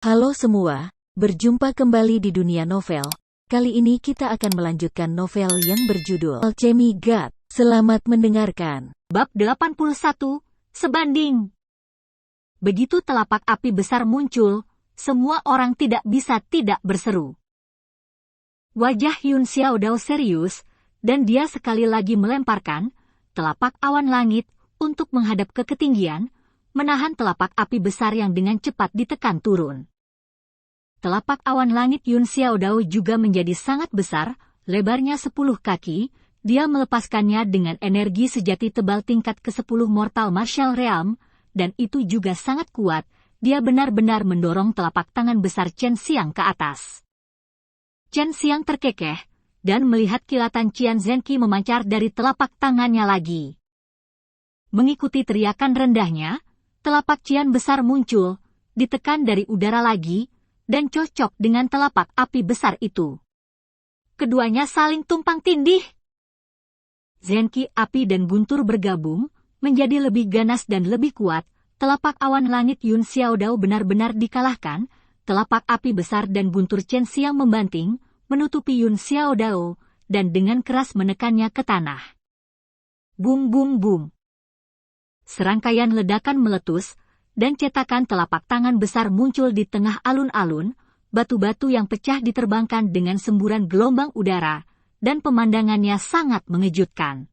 Halo semua, berjumpa kembali di dunia novel. Kali ini kita akan melanjutkan novel yang berjudul Alchemy God. Selamat mendengarkan. Bab 81, Sebanding. Begitu telapak api besar muncul, semua orang tidak bisa tidak berseru. Wajah Yun Xiaodao serius, dan dia sekali lagi melemparkan telapak awan langit untuk menghadap ke ketinggian, menahan telapak api besar yang dengan cepat ditekan turun. Telapak awan langit Yun Xiaodao juga menjadi sangat besar, lebarnya 10 kaki, dia melepaskannya dengan energi sejati tebal tingkat ke-10 Mortal Martial Realm, dan itu juga sangat kuat, dia benar-benar mendorong telapak tangan besar Chen Xiang ke atas. Chen Xiang terkekeh, dan melihat kilatan Qian Zhenqi memancar dari telapak tangannya lagi. Mengikuti teriakan rendahnya, telapak Qian besar muncul, ditekan dari udara lagi, dan cocok dengan telapak api besar itu. Keduanya saling tumpang tindih. Zhenqi api dan guntur bergabung, menjadi lebih ganas dan lebih kuat, telapak awan langit Yun Xiaodao benar-benar dikalahkan, telapak api besar dan guntur Chen Xiang membanting, menutupi Yun Xiaodao, dan dengan keras menekannya ke tanah. Bum bum bum. Serangkaian ledakan meletus, dan cetakan telapak tangan besar muncul di tengah alun-alun, batu-batu yang pecah diterbangkan dengan semburan gelombang udara, dan pemandangannya sangat mengejutkan.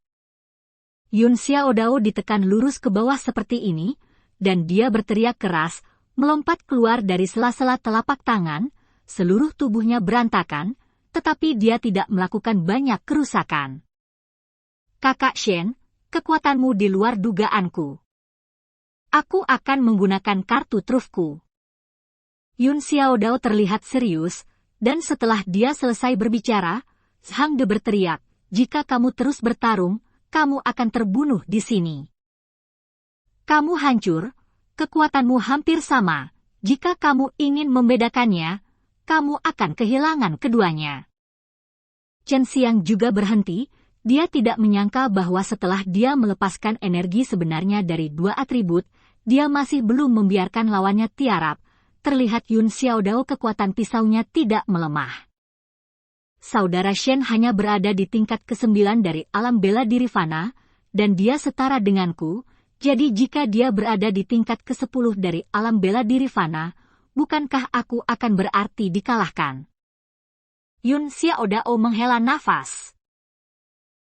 Yun Xiaodao ditekan lurus ke bawah seperti ini, dan dia berteriak keras, melompat keluar dari sela-sela telapak tangan, seluruh tubuhnya berantakan, tetapi dia tidak melakukan banyak kerusakan. Kakak Shen, kekuatanmu di luar dugaanku. Aku akan menggunakan kartu trufku. Yun Xiaodao terlihat serius, dan setelah dia selesai berbicara, Zhang De berteriak, jika kamu terus bertarung, kamu akan terbunuh di sini. Kamu hancur, kekuatanmu hampir sama, jika kamu ingin membedakannya, kamu akan kehilangan keduanya. Chen Xiang juga berhenti, dia tidak menyangka bahwa setelah dia melepaskan energi sebenarnya dari dua atribut, dia masih belum membiarkan lawannya tiarap. Terlihat Yun Xiaodao kekuatan pisaunya tidak melemah. Saudara Shen hanya berada di tingkat ke-9 dari alam bela diri fana, dan dia setara denganku, jadi jika dia berada di tingkat ke-10 dari alam bela diri fana, bukankah aku akan berarti dikalahkan? Yun Xiaodao menghela nafas.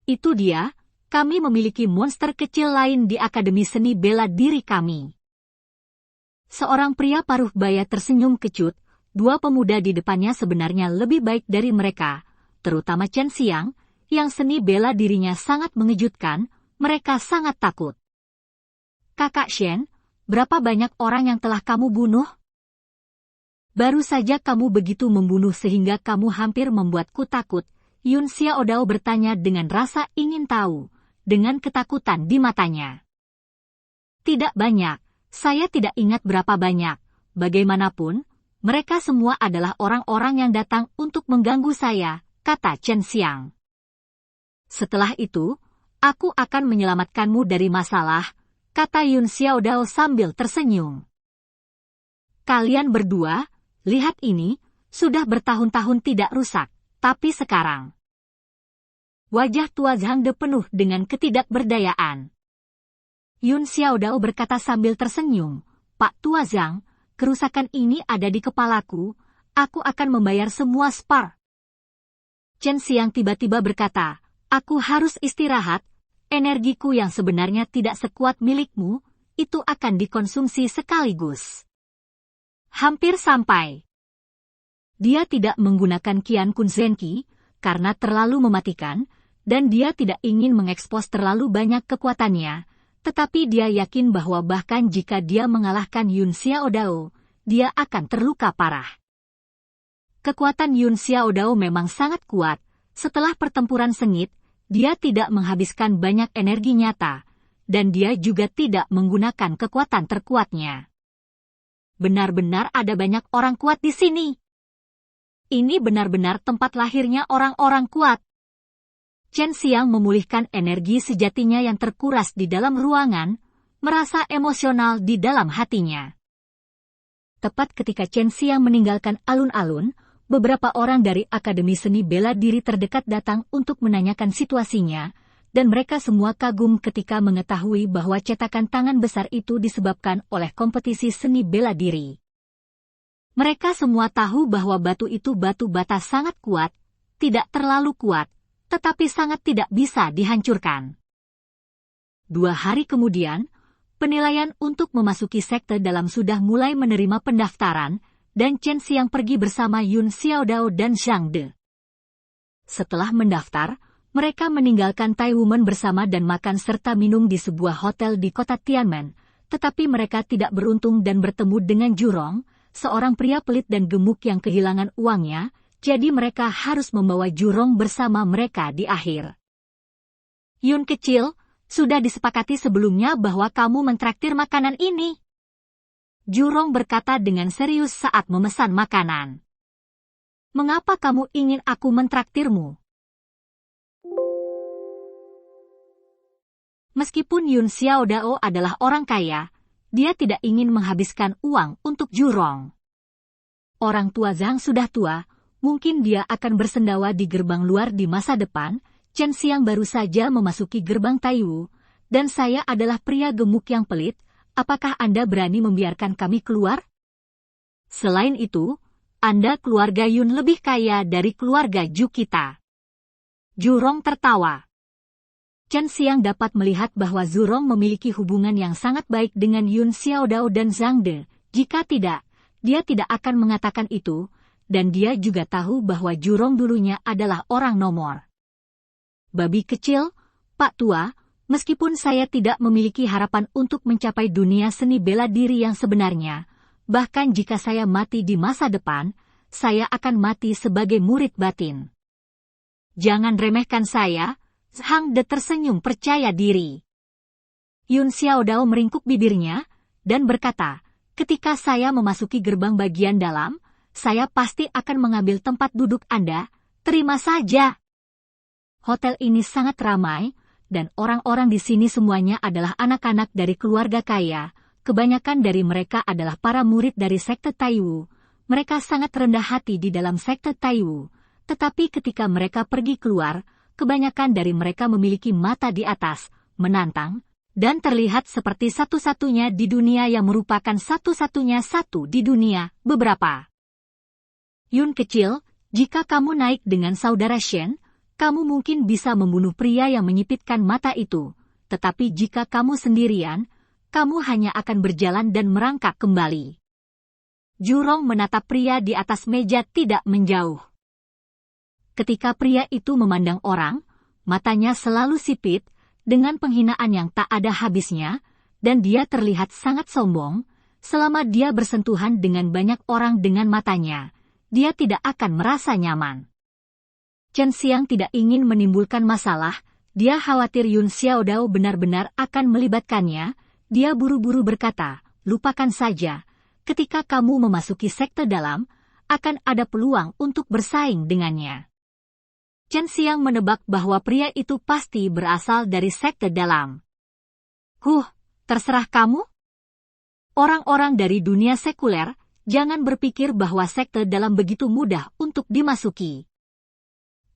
Itu dia, kami memiliki monster kecil lain di Akademi Seni Bela Diri kami. Seorang pria paruh baya tersenyum kecut, dua pemuda di depannya sebenarnya lebih baik dari mereka, terutama Chen Xiang, yang seni bela dirinya sangat mengejutkan, mereka sangat takut. Kakak Shen, berapa banyak orang yang telah kamu bunuh? Baru saja kamu begitu membunuh sehingga kamu hampir membuatku takut, Yun Xiaodao bertanya dengan rasa ingin tahu, dengan ketakutan di matanya. Tidak banyak, saya tidak ingat berapa banyak, bagaimanapun, mereka semua adalah orang-orang yang datang untuk mengganggu saya, kata Chen Xiang. Setelah itu, aku akan menyelamatkanmu dari masalah, kata Yun Xiaodao sambil tersenyum. Kalian berdua, lihat ini, sudah bertahun-tahun tidak rusak. Tapi sekarang, wajah tua Zhang De penuh dengan ketidakberdayaan. Yun Xiaodao berkata sambil tersenyum, Pak Tua Zhang, kerusakan ini ada di kepalaku, aku akan membayar semua spar. Chen Xiang tiba-tiba berkata, aku harus istirahat, energiku yang sebenarnya tidak sekuat milikmu, itu akan dikonsumsi sekaligus. Hampir sampai. Dia tidak menggunakan Qian Kun Zhenqi, karena terlalu mematikan, dan dia tidak ingin mengekspos terlalu banyak kekuatannya, tetapi dia yakin bahwa bahkan jika dia mengalahkan Yun Xiaodao, dia akan terluka parah. Kekuatan Yun Xiaodao memang sangat kuat, setelah pertempuran sengit, dia tidak menghabiskan banyak energi nyata, dan dia juga tidak menggunakan kekuatan terkuatnya. Benar-benar ada banyak orang kuat di sini. Ini benar-benar tempat lahirnya orang-orang kuat. Chen Xiang memulihkan energi sejatinya yang terkuras di dalam ruangan, merasa emosional di dalam hatinya. Tepat ketika Chen Xiang meninggalkan alun-alun, beberapa orang dari Akademi Seni Bela Diri terdekat datang untuk menanyakan situasinya, dan mereka semua kagum ketika mengetahui bahwa cetakan tangan besar itu disebabkan oleh kompetisi seni bela diri. Mereka semua tahu bahwa batu itu batu bata sangat kuat, tidak terlalu kuat, tetapi sangat tidak bisa dihancurkan. 2 hari kemudian, penilaian untuk memasuki sekte dalam sudah mulai menerima pendaftaran, dan Chen Xiang pergi bersama Yun Xiaodao dan Zhang De. Setelah mendaftar, mereka meninggalkan Taiwumen bersama dan makan serta minum di sebuah hotel di kota Tianmen, tetapi mereka tidak beruntung dan bertemu dengan Jurong, seorang pria pelit dan gemuk yang kehilangan uangnya, jadi mereka harus membawa Jurong bersama mereka di akhir. Yun kecil, sudah disepakati sebelumnya bahwa kamu mentraktir makanan ini. Jurong berkata dengan serius saat memesan makanan. Mengapa kamu ingin aku mentraktirmu? Meskipun Yun Xiaodao adalah orang kaya, dia tidak ingin menghabiskan uang untuk Jurong. Orang tua Zhang sudah tua, mungkin dia akan bersendawa di gerbang luar di masa depan. Chen Xiang baru saja memasuki gerbang Taiwu, dan saya adalah pria gemuk yang pelit, apakah Anda berani membiarkan kami keluar? Selain itu, Anda keluarga Yun lebih kaya dari keluarga Ju kita. Jurong tertawa. Chen Xiang dapat melihat bahwa Jurong memiliki hubungan yang sangat baik dengan Yun Xiaodao dan Zhang De. Jika tidak, dia tidak akan mengatakan itu, dan dia juga tahu bahwa Jurong dulunya adalah orang nomor. Babi kecil, Pak Tua, meskipun saya tidak memiliki harapan untuk mencapai dunia seni bela diri yang sebenarnya, bahkan jika saya mati di masa depan, saya akan mati sebagai murid batin. Jangan remehkan saya, Zhang De tersenyum percaya diri. Yun Xiaodao meringkuk bibirnya, dan berkata, ketika saya memasuki gerbang bagian dalam, saya pasti akan mengambil tempat duduk Anda, terima saja. Hotel ini sangat ramai, dan orang-orang di sini semuanya adalah anak-anak dari keluarga kaya. Kebanyakan dari mereka adalah para murid dari sekte Taiwu. Mereka sangat rendah hati di dalam sekte Taiwu, tetapi ketika mereka pergi keluar, kebanyakan dari mereka memiliki mata di atas, menantang, dan terlihat seperti satu-satunya di dunia yang merupakan satu-satunya satu di dunia, beberapa. Yun kecil, jika kamu naik dengan saudara Shen, kamu mungkin bisa membunuh pria yang menyipitkan mata itu, tetapi jika kamu sendirian, kamu hanya akan berjalan dan merangkak kembali. Jurong menatap pria di atas meja tidak menjauh. Ketika pria itu memandang orang, matanya selalu sipit, dengan penghinaan yang tak ada habisnya, dan dia terlihat sangat sombong. Selama dia bersentuhan dengan banyak orang dengan matanya, dia tidak akan merasa nyaman. Chen Xiang tidak ingin menimbulkan masalah, dia khawatir Yun Xiaodao benar-benar akan melibatkannya, dia buru-buru berkata, lupakan saja, ketika kamu memasuki sekte dalam, akan ada peluang untuk bersaing dengannya. Chen Xiang menebak bahwa pria itu pasti berasal dari sekte dalam. Terserah kamu? Orang-orang dari dunia sekuler, jangan berpikir bahwa sekte dalam begitu mudah untuk dimasuki.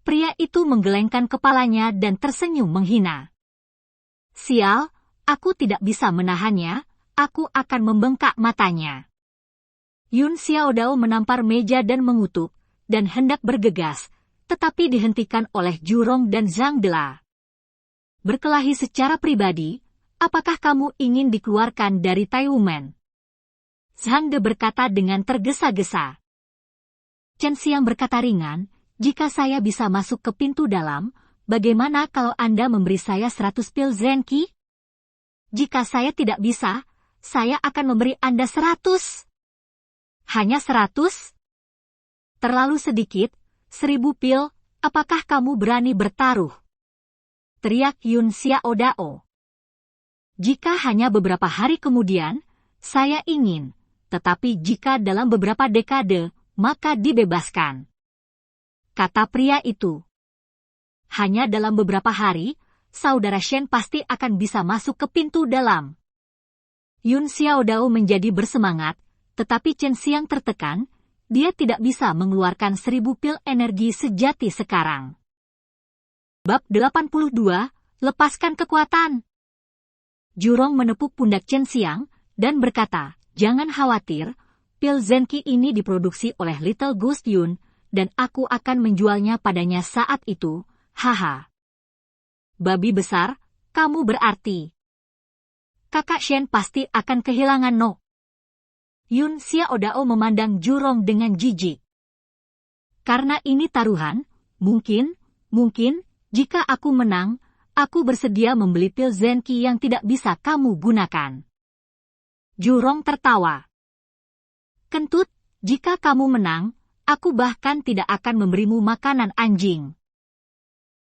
Pria itu menggelengkan kepalanya dan tersenyum menghina. Sial, aku tidak bisa menahannya, aku akan membengkak matanya. Yun Xiaodao menampar meja dan mengutuk, dan hendak bergegas, tetapi dihentikan oleh Jurong dan Zhang De. Berkelahi secara pribadi, apakah kamu ingin dikeluarkan dari Taiwumen? Zhang De berkata dengan tergesa-gesa. Chen Xiang berkata ringan, jika saya bisa masuk ke pintu dalam, bagaimana kalau Anda memberi saya 100 pil Zenki? Jika saya tidak bisa, saya akan memberi Anda 100. Hanya 100? Terlalu sedikit, 1000 pil, apakah kamu berani bertaruh? Teriak Yun Xiaodao. Jika hanya beberapa hari kemudian, saya ingin, tetapi jika dalam beberapa dekade, maka dibebaskan. Kata pria itu. Hanya dalam beberapa hari, saudara Shen pasti akan bisa masuk ke pintu dalam. Yun Xiaodao menjadi bersemangat, tetapi Chen Xiang tertekan, dia tidak bisa mengeluarkan 1000 pil energi sejati sekarang. Bab 82, lepaskan kekuatan. Jurong menepuk pundak Chen Xiang, dan berkata, jangan khawatir, pil Zenki ini diproduksi oleh Little Ghost Yun, dan aku akan menjualnya padanya saat itu, haha. Babi besar, kamu berarti. Kakak Shen pasti akan kehilangan No. Yun Xiaodao memandang Jurong dengan jijik. Karena ini taruhan, mungkin, jika aku menang, aku bersedia membeli pil Zenki yang tidak bisa kamu gunakan. Jurong tertawa. Kentut, jika kamu menang, aku bahkan tidak akan memberimu makanan anjing.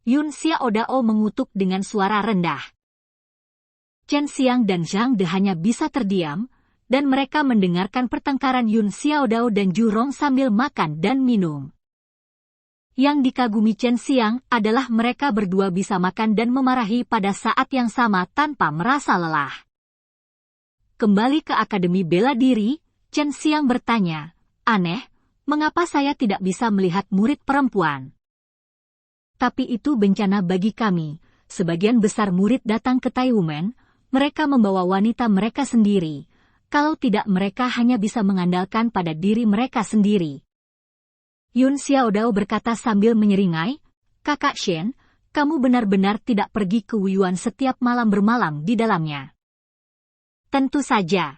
Yun Xiaodao mengutuk dengan suara rendah. Chen Xiang dan Zhang De hanya bisa terdiam, dan mereka mendengarkan pertengkaran Yun Xiaodao dan Jurong sambil makan dan minum. Yang dikagumi Chen Xiang adalah mereka berdua bisa makan dan memarahi pada saat yang sama tanpa merasa lelah. Kembali ke Akademi Bela Diri, Chen Xiang bertanya, aneh, mengapa saya tidak bisa melihat murid perempuan? Tapi itu bencana bagi kami, sebagian besar murid datang ke Taiwan, mereka membawa wanita mereka sendiri, kalau tidak mereka hanya bisa mengandalkan pada diri mereka sendiri. Yun Xiaodao berkata sambil menyeringai, Kakak Shen, kamu benar-benar tidak pergi ke Wuyuan setiap malam bermalam di dalamnya. Tentu saja.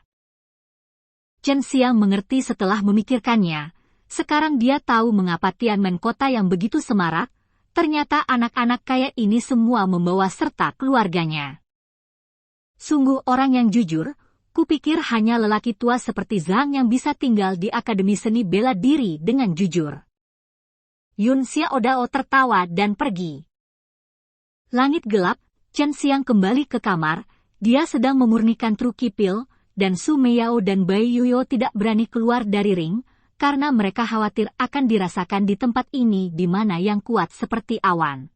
Chen Xiang mengerti setelah memikirkannya, sekarang dia tahu mengapa Tianmen kota yang begitu semarak, ternyata anak-anak kaya ini semua membawa serta keluarganya. Sungguh orang yang jujur, kupikir hanya lelaki tua seperti Zhang yang bisa tinggal di Akademi Seni Bela Diri dengan jujur. Yun Xiaodao tertawa dan pergi. Langit gelap, Chen Xiang kembali ke kamar, dia sedang memurnikan truki pil, dan Su Meiyao dan Bai Yuyo tidak berani keluar dari ring, karena mereka khawatir akan dirasakan di tempat ini di mana yang kuat seperti awan.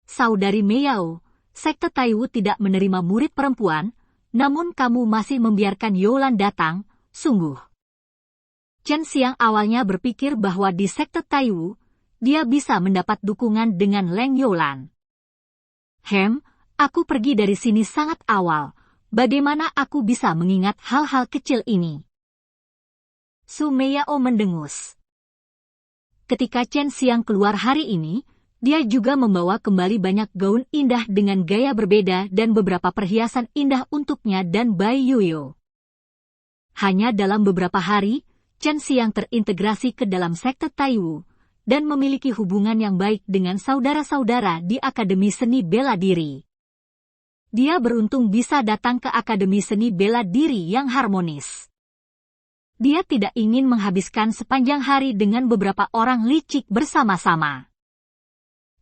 Saudari Meiyao, Sekte Taiwu tidak menerima murid perempuan, namun kamu masih membiarkan Youlan datang, sungguh. Chen Xiang awalnya berpikir bahwa di Sekte Taiwu, dia bisa mendapat dukungan dengan Leng Youlan. Aku pergi dari sini sangat awal, bagaimana aku bisa mengingat hal-hal kecil ini? Su Meiyao mendengus. Ketika Chen Xiang keluar hari ini, dia juga membawa kembali banyak gaun indah dengan gaya berbeda dan beberapa perhiasan indah untuknya dan Bai Yuyo. Hanya dalam beberapa hari, Chen Xiang terintegrasi ke dalam Sekte Taiwu, dan memiliki hubungan yang baik dengan saudara-saudara di Akademi Seni Bela Diri. Dia beruntung bisa datang ke Akademi Seni Bela Diri yang harmonis. Dia tidak ingin menghabiskan sepanjang hari dengan beberapa orang licik bersama-sama.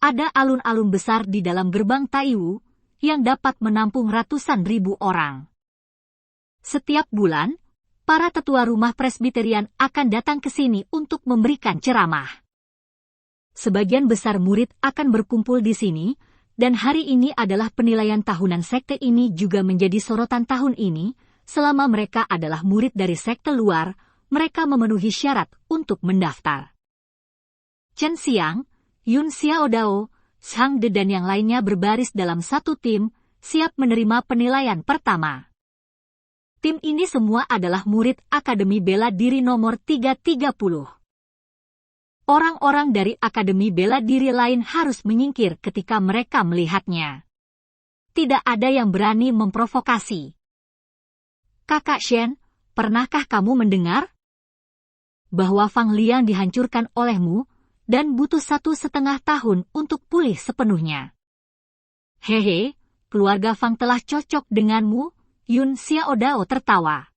Ada alun-alun besar di dalam gerbang Taiwu, yang dapat menampung ratusan ribu orang. Setiap bulan, para tetua rumah presbiterian akan datang ke sini untuk memberikan ceramah. Sebagian besar murid akan berkumpul di sini, dan hari ini adalah penilaian tahunan sekte ini juga menjadi sorotan tahun ini. Selama mereka adalah murid dari sekte luar, mereka memenuhi syarat untuk mendaftar. Chen Xiang, Yun Xiaodao, Zhang De dan yang lainnya berbaris dalam satu tim, siap menerima penilaian pertama. Tim ini semua adalah murid Akademi Bela Diri nomor 330. Orang-orang dari Akademi Bela Diri lain harus menyingkir ketika mereka melihatnya. Tidak ada yang berani memprovokasi. Kakak Shen, pernahkah kamu mendengar bahwa Fang Liang dihancurkan olehmu, dan butuh 1,5 tahun untuk pulih sepenuhnya? Hehe, keluarga Fang telah cocok denganmu, Yun Xiaodao tertawa.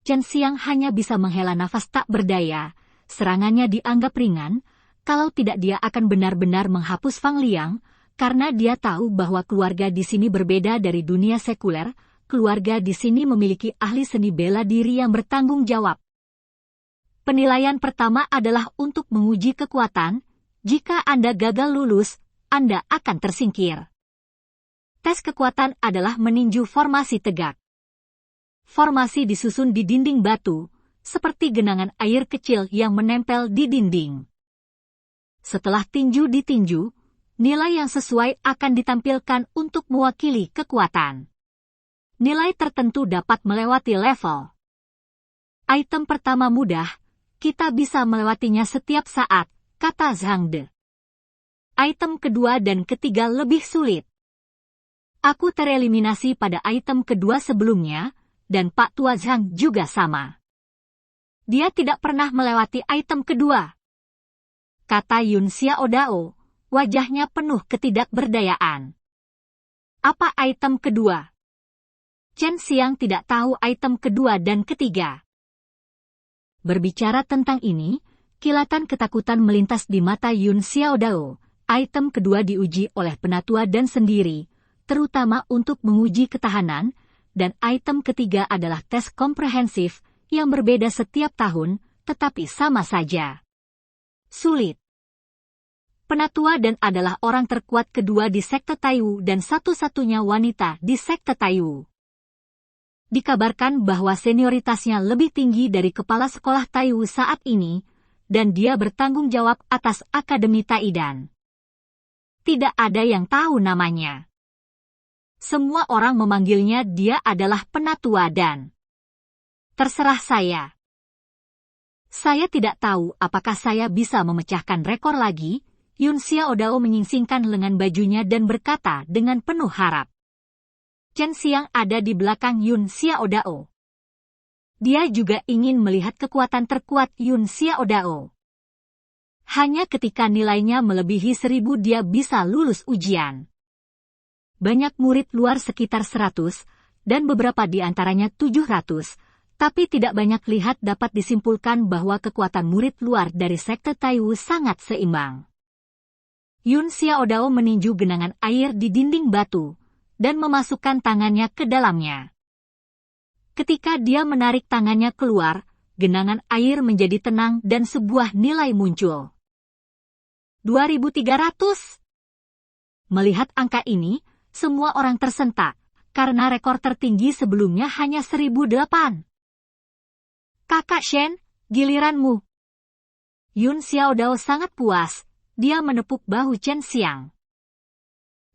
Chen Xiang hanya bisa menghela nafas tak berdaya, serangannya dianggap ringan, kalau tidak dia akan benar-benar menghapus Fang Liang, karena dia tahu bahwa keluarga di sini berbeda dari dunia sekuler, keluarga di sini memiliki ahli seni bela diri yang bertanggung jawab. Penilaian pertama adalah untuk menguji kekuatan, jika Anda gagal lulus, Anda akan tersingkir. Tes kekuatan adalah meninju formasi tegak. formasi disusun di dinding batu, seperti genangan air kecil yang menempel di dinding. Setelah tinju ditinju, nilai yang sesuai akan ditampilkan untuk mewakili kekuatan. Nilai tertentu dapat melewati level. Item pertama mudah, kita bisa melewatinya setiap saat, kata Zhang De. Item kedua dan ketiga lebih sulit. Aku tereliminasi pada item kedua sebelumnya, dan Pak Tua Zhang juga sama. Dia tidak pernah melewati item kedua, kata Yun Xiaodao, wajahnya penuh ketidakberdayaan. Apa item kedua? Chen Xiang tidak tahu item kedua dan ketiga. Berbicara tentang ini, kilatan ketakutan melintas di mata Yun Xiaodao. Item kedua diuji oleh Penatua dan sendiri, terutama untuk menguji ketahanan, dan item ketiga adalah tes komprehensif, yang berbeda setiap tahun, tetapi sama saja sulit. Penatua dan adalah orang terkuat kedua di sekte Taiwu dan satu-satunya wanita di sekte Taiwu. Dikabarkan bahwa senioritasnya lebih tinggi dari kepala sekolah Taiwu saat ini, dan dia bertanggung jawab atas Akademi Taidan. Tidak ada yang tahu namanya. Semua orang memanggilnya dia adalah Penatua dan terserah saya. Saya tidak tahu apakah saya bisa memecahkan rekor lagi. Yun Xiaodao menyingsingkan lengan bajunya dan berkata dengan penuh harap. Chen Xiang ada di belakang Yun Xiaodao. Dia juga ingin melihat kekuatan terkuat Yun Xiaodao. Hanya ketika nilainya melebihi 1000 dia bisa lulus ujian. Banyak murid luar sekitar 100, dan beberapa di antaranya 700, tapi tidak banyak lihat dapat disimpulkan bahwa kekuatan murid luar dari sekte Taiwu sangat seimbang. Yun Xiaodao meninju genangan air di dinding batu, dan memasukkan tangannya ke dalamnya. Ketika dia menarik tangannya keluar, genangan air menjadi tenang dan sebuah nilai muncul. 2.300. Melihat angka ini, semua orang tersentak, karena rekor tertinggi sebelumnya hanya 1.008. Kakak Shen, giliranmu. Yun Xiaodao sangat puas, dia menepuk bahu Chen Xiang.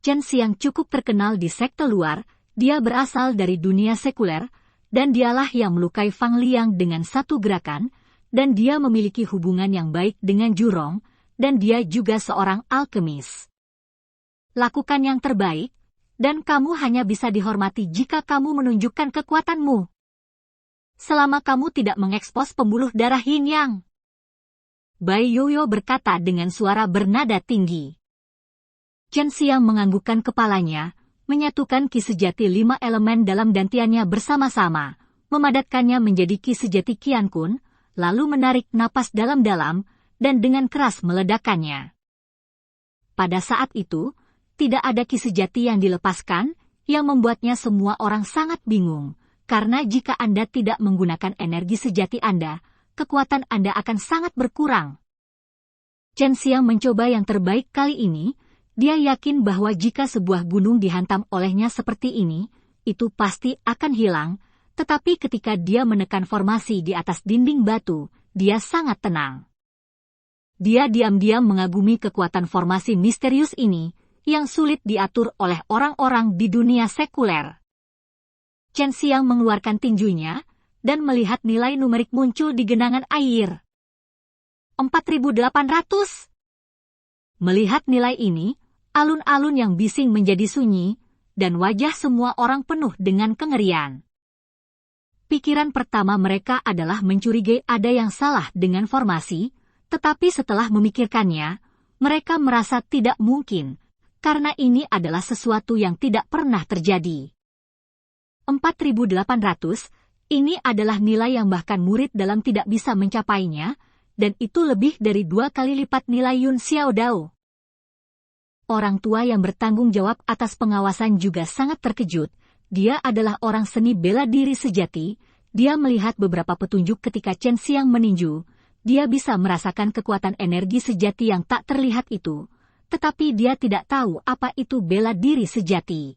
Chen Xiang cukup terkenal di sekte luar, dia berasal dari dunia sekuler, dan dialah yang melukai Fang Liang dengan satu gerakan, dan dia memiliki hubungan yang baik dengan Jurong, dan dia juga seorang alkemis. Lakukan yang terbaik, dan kamu hanya bisa dihormati jika kamu menunjukkan kekuatanmu. Selama kamu tidak mengekspos pembuluh darah Yin Yang. Bai Yoyo berkata dengan suara bernada tinggi. Chen Xiang menganggukkan kepalanya, menyatukan ki sejati 5 elemen dalam dantiannya bersama-sama, memadatkannya menjadi ki sejati Qian Kun, lalu menarik napas dalam-dalam, dan dengan keras meledakkannya. Pada saat itu, tidak ada ki sejati yang dilepaskan, yang membuatnya semua orang sangat bingung, karena jika Anda tidak menggunakan energi sejati Anda, kekuatan Anda akan sangat berkurang. Chen Xiang mencoba yang terbaik kali ini, dia yakin bahwa jika sebuah gunung dihantam olehnya seperti ini, itu pasti akan hilang, tetapi ketika dia menekan formasi di atas dinding batu, dia sangat tenang. Dia diam-diam mengagumi kekuatan formasi misterius ini, yang sulit diatur oleh orang-orang di dunia sekuler. Chen Xiang mengeluarkan tinjunya, dan melihat nilai numerik muncul di genangan air. 4.800. Melihat nilai ini, alun-alun yang bising menjadi sunyi, dan wajah semua orang penuh dengan kengerian. Pikiran pertama mereka adalah mencurigai ada yang salah dengan formasi, tetapi setelah memikirkannya, mereka merasa tidak mungkin, karena ini adalah sesuatu yang tidak pernah terjadi. 4.800, ini adalah nilai yang bahkan murid dalam tidak bisa mencapainya, dan itu lebih dari 2 kali lipat nilai Yun Xiaodao. Orang tua yang bertanggung jawab atas pengawasan juga sangat terkejut, dia adalah orang seni bela diri sejati, dia melihat beberapa petunjuk ketika Chen Xiang meninju, dia bisa merasakan kekuatan energi sejati yang tak terlihat itu, tetapi dia tidak tahu apa itu bela diri sejati.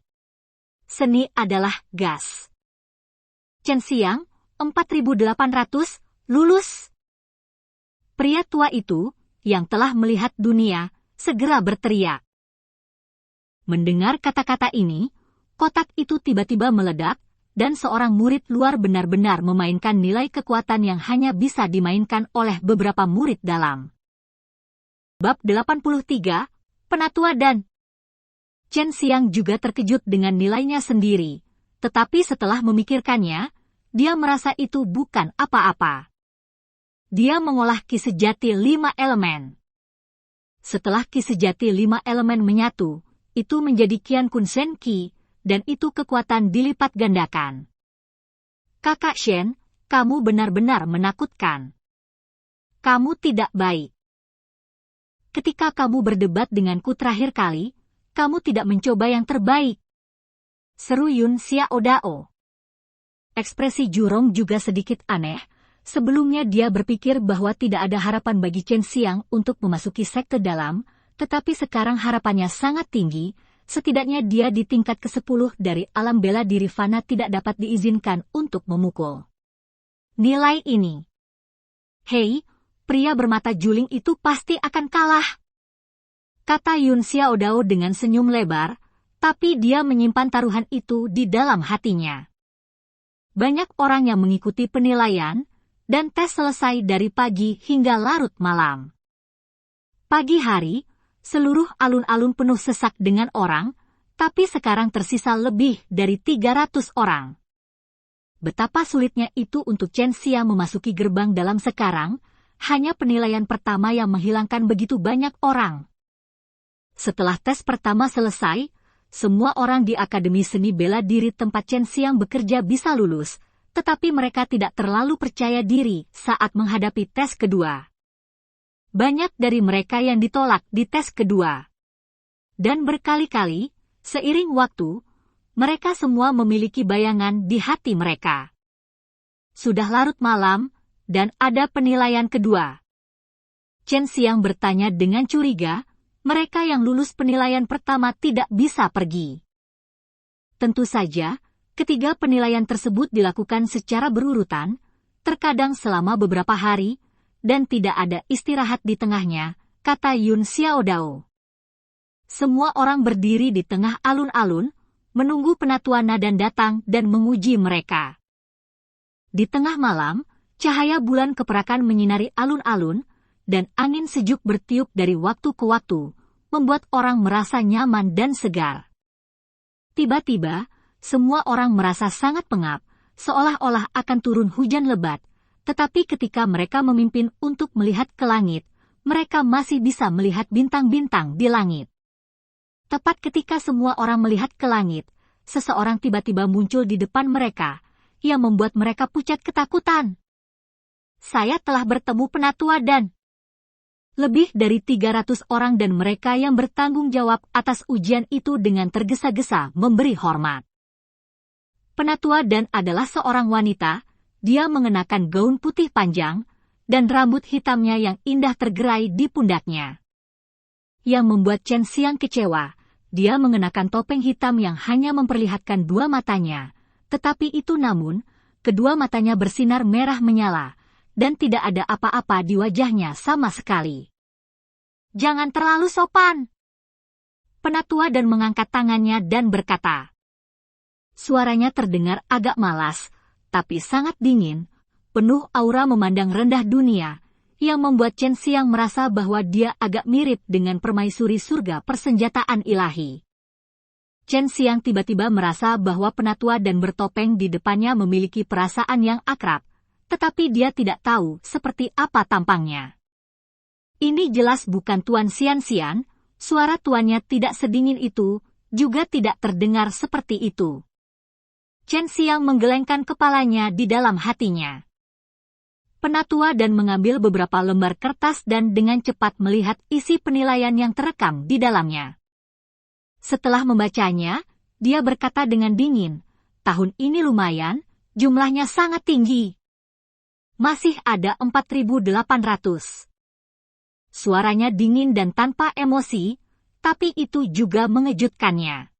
Seni adalah gas. Chen Xiang, 4.800, lulus. Pria tua itu, yang telah melihat dunia, segera berteriak. Mendengar kata-kata ini, kotak itu tiba-tiba meledak, dan seorang murid luar benar-benar memainkan nilai kekuatan yang hanya bisa dimainkan oleh beberapa murid dalam. Bab 83, Penatua dan Chen Xiang juga terkejut dengan nilainya sendiri, tetapi setelah memikirkannya, dia merasa itu bukan apa-apa. Dia mengolah ki sejati 5 elemen. Setelah ki sejati 5 elemen menyatu, itu menjadi Qian Kun Shen Qi, dan itu kekuatan dilipat gandakan. Kakak Shen, kamu benar-benar menakutkan. Kamu tidak baik. Ketika kamu berdebat denganku terakhir kali, kamu tidak mencoba yang terbaik. Seru Yun Xiao Dao. Ekspresi Jurong juga sedikit aneh. Sebelumnya dia berpikir bahwa tidak ada harapan bagi Chen Xiang untuk memasuki sekte dalam, tetapi sekarang harapannya sangat tinggi, setidaknya dia di tingkat ke-10 dari alam bela diri fana tidak dapat diizinkan untuk memukul nilai ini. Hei, pria bermata juling itu pasti akan kalah, kata Yun Xiao Dao dengan senyum lebar, tapi dia menyimpan taruhan itu di dalam hatinya. Banyak orang yang mengikuti penilaian, dan tes selesai dari pagi hingga larut malam. Pagi hari, seluruh alun-alun penuh sesak dengan orang, tapi sekarang tersisa lebih dari 300 orang. Betapa sulitnya itu untuk Chen Xiang memasuki gerbang dalam sekarang, hanya penilaian pertama yang menghilangkan begitu banyak orang. Setelah tes pertama selesai, semua orang di Akademi Seni Bela Diri tempat Chen Xiang bekerja bisa lulus, tetapi mereka tidak terlalu percaya diri saat menghadapi tes kedua. Banyak dari mereka yang ditolak di tes kedua. Dan berkali-kali, seiring waktu, mereka semua memiliki bayangan di hati mereka. Sudah larut malam, dan ada penilaian kedua. Chen Xiang bertanya dengan curiga, mereka yang lulus penilaian pertama tidak bisa pergi. Tentu saja, ketiga penilaian tersebut dilakukan secara berurutan, terkadang selama beberapa hari, dan tidak ada istirahat di tengahnya, kata Yun Xiao Dao. Semua orang berdiri di tengah alun-alun, menunggu penatua Nadan datang dan menguji mereka. Di tengah malam, cahaya bulan keperakan menyinari alun-alun, dan angin sejuk bertiup dari waktu ke waktu, membuat orang merasa nyaman dan segar. Tiba-tiba, semua orang merasa sangat pengap, seolah-olah akan turun hujan lebat, tetapi ketika mereka memimpin untuk melihat ke langit, mereka masih bisa melihat bintang-bintang di langit. Tepat ketika semua orang melihat ke langit, seseorang tiba-tiba muncul di depan mereka, yang membuat mereka pucat ketakutan. Saya telah bertemu penatua dan lebih dari 300 orang dan mereka yang bertanggung jawab atas ujian itu dengan tergesa-gesa memberi hormat. Penatua Dan adalah seorang wanita, dia mengenakan gaun putih panjang, dan rambut hitamnya yang indah tergerai di pundaknya. Yang membuat Chen Xiang kecewa, dia mengenakan topeng hitam yang hanya memperlihatkan dua matanya, tetapi itu namun, kedua matanya bersinar merah menyala, dan tidak ada apa-apa di wajahnya sama sekali. Jangan terlalu sopan. Penatua Dan mengangkat tangannya dan berkata. Suaranya terdengar agak malas, tapi sangat dingin, penuh aura memandang rendah dunia, yang membuat Chen Xiang merasa bahwa dia agak mirip dengan permaisuri surga persenjataan ilahi. Chen Xiang tiba-tiba merasa bahwa penatua Dan bertopeng di depannya memiliki perasaan yang akrab, tetapi dia tidak tahu seperti apa tampangnya. Ini jelas bukan Tuan Xian-Xian, suara tuannya tidak sedingin itu, juga tidak terdengar seperti itu. Chen Xiang menggelengkan kepalanya di dalam hatinya. Penatua Dan mengambil beberapa lembar kertas dan dengan cepat melihat isi penilaian yang terekam di dalamnya. Setelah membacanya, dia berkata dengan dingin, tahun ini lumayan, jumlahnya sangat tinggi. Masih ada 4.800. Suaranya dingin dan tanpa emosi, tapi itu juga mengejutkannya.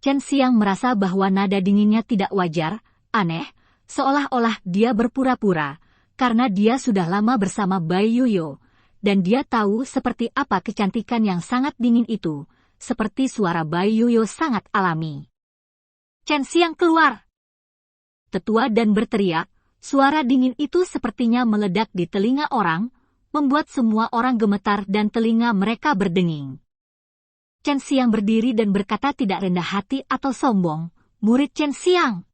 Chen Xiang merasa bahwa nada dinginnya tidak wajar, aneh, seolah-olah dia berpura-pura, karena dia sudah lama bersama Bai Yuyo, dan dia tahu seperti apa kecantikan yang sangat dingin itu, seperti suara Bai Yuyo sangat alami. Chen Xiang keluar. Tetua dan berteriak, suara dingin itu sepertinya meledak di telinga orang, membuat semua orang gemetar dan telinga mereka berdenging. Chen Xiang berdiri dan berkata tidak rendah hati atau sombong, murid Chen Xiang.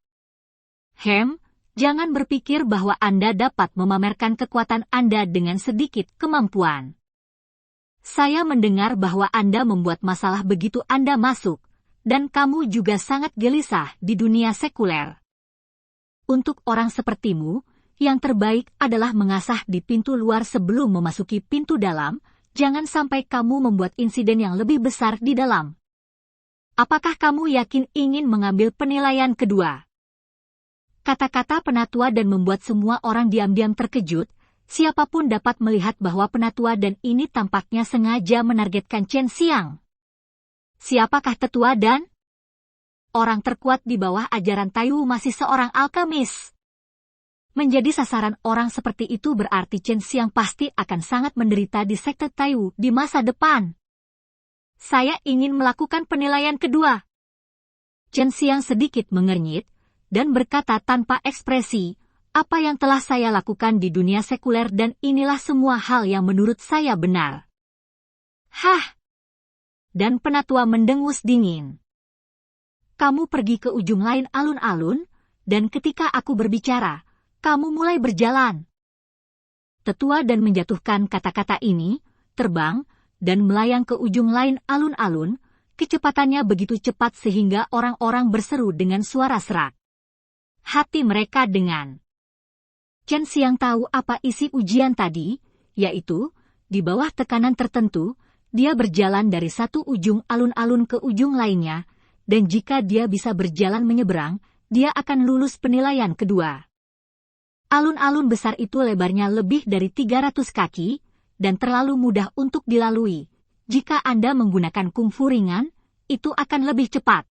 Jangan berpikir bahwa Anda dapat memamerkan kekuatan Anda dengan sedikit kemampuan. Saya mendengar bahwa Anda membuat masalah begitu Anda masuk, dan kamu juga sangat gelisah di dunia sekuler. Untuk orang sepertimu, yang terbaik adalah mengasah di pintu luar sebelum memasuki pintu dalam, jangan sampai kamu membuat insiden yang lebih besar di dalam. Apakah kamu yakin ingin mengambil penilaian kedua? Kata-kata penatua dan membuat semua orang diam-diam terkejut. Siapapun dapat melihat bahwa penatua dan ini tampaknya sengaja menargetkan Chen Xiang. Siapakah tetua dan? Orang terkuat di bawah ajaran Taiwu masih seorang alkemis. Menjadi sasaran orang seperti itu berarti Chen Xiang pasti akan sangat menderita di sekte Taiwu di masa depan. Saya ingin melakukan penilaian kedua. Chen Xiang sedikit mengernyit, dan berkata tanpa ekspresi, apa yang telah saya lakukan di dunia sekuler dan inilah semua hal yang menurut saya benar. Hah! Dan penatua mendengus dingin. Kamu pergi ke ujung lain alun-alun, dan ketika aku berbicara, kamu mulai berjalan. Tetua dan menjatuhkan kata-kata ini, terbang, dan melayang ke ujung lain alun-alun, kecepatannya begitu cepat sehingga orang-orang berseru dengan suara serak. Hati mereka dengan. Chen Xiang tahu apa isi ujian tadi, yaitu, di bawah tekanan tertentu, dia berjalan dari satu ujung alun-alun ke ujung lainnya, dan jika dia bisa berjalan menyeberang, dia akan lulus penilaian kedua. Alun-alun besar itu lebarnya lebih dari 300 kaki, dan terlalu mudah untuk dilalui. Jika Anda menggunakan kungfu ringan, itu akan lebih cepat.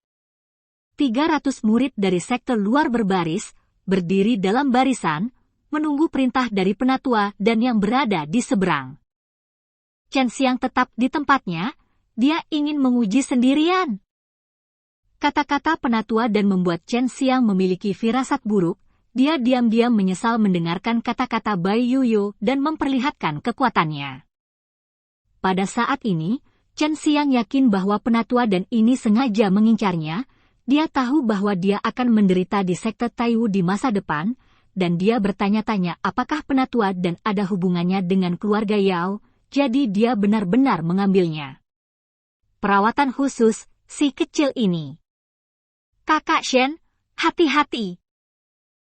300 murid dari sekte luar berbaris, berdiri dalam barisan, menunggu perintah dari penatua dan yang berada di seberang. Chen Xiang tetap di tempatnya, dia ingin menguji sendirian. Kata-kata penatua dan membuat Chen Xiang memiliki firasat buruk, dia diam-diam menyesal mendengarkan kata-kata Bai Yuyo dan memperlihatkan kekuatannya. Pada saat ini, Chen Xiang yakin bahwa penatua dan ini sengaja mengincarnya. Dia tahu bahwa dia akan menderita di sekte Taiwu di masa depan, dan dia bertanya-tanya apakah penatua dan ada hubungannya dengan keluarga Yao, jadi dia benar-benar mengambilnya. Perawatan khusus, si kecil ini. Kakak Shen, hati-hati.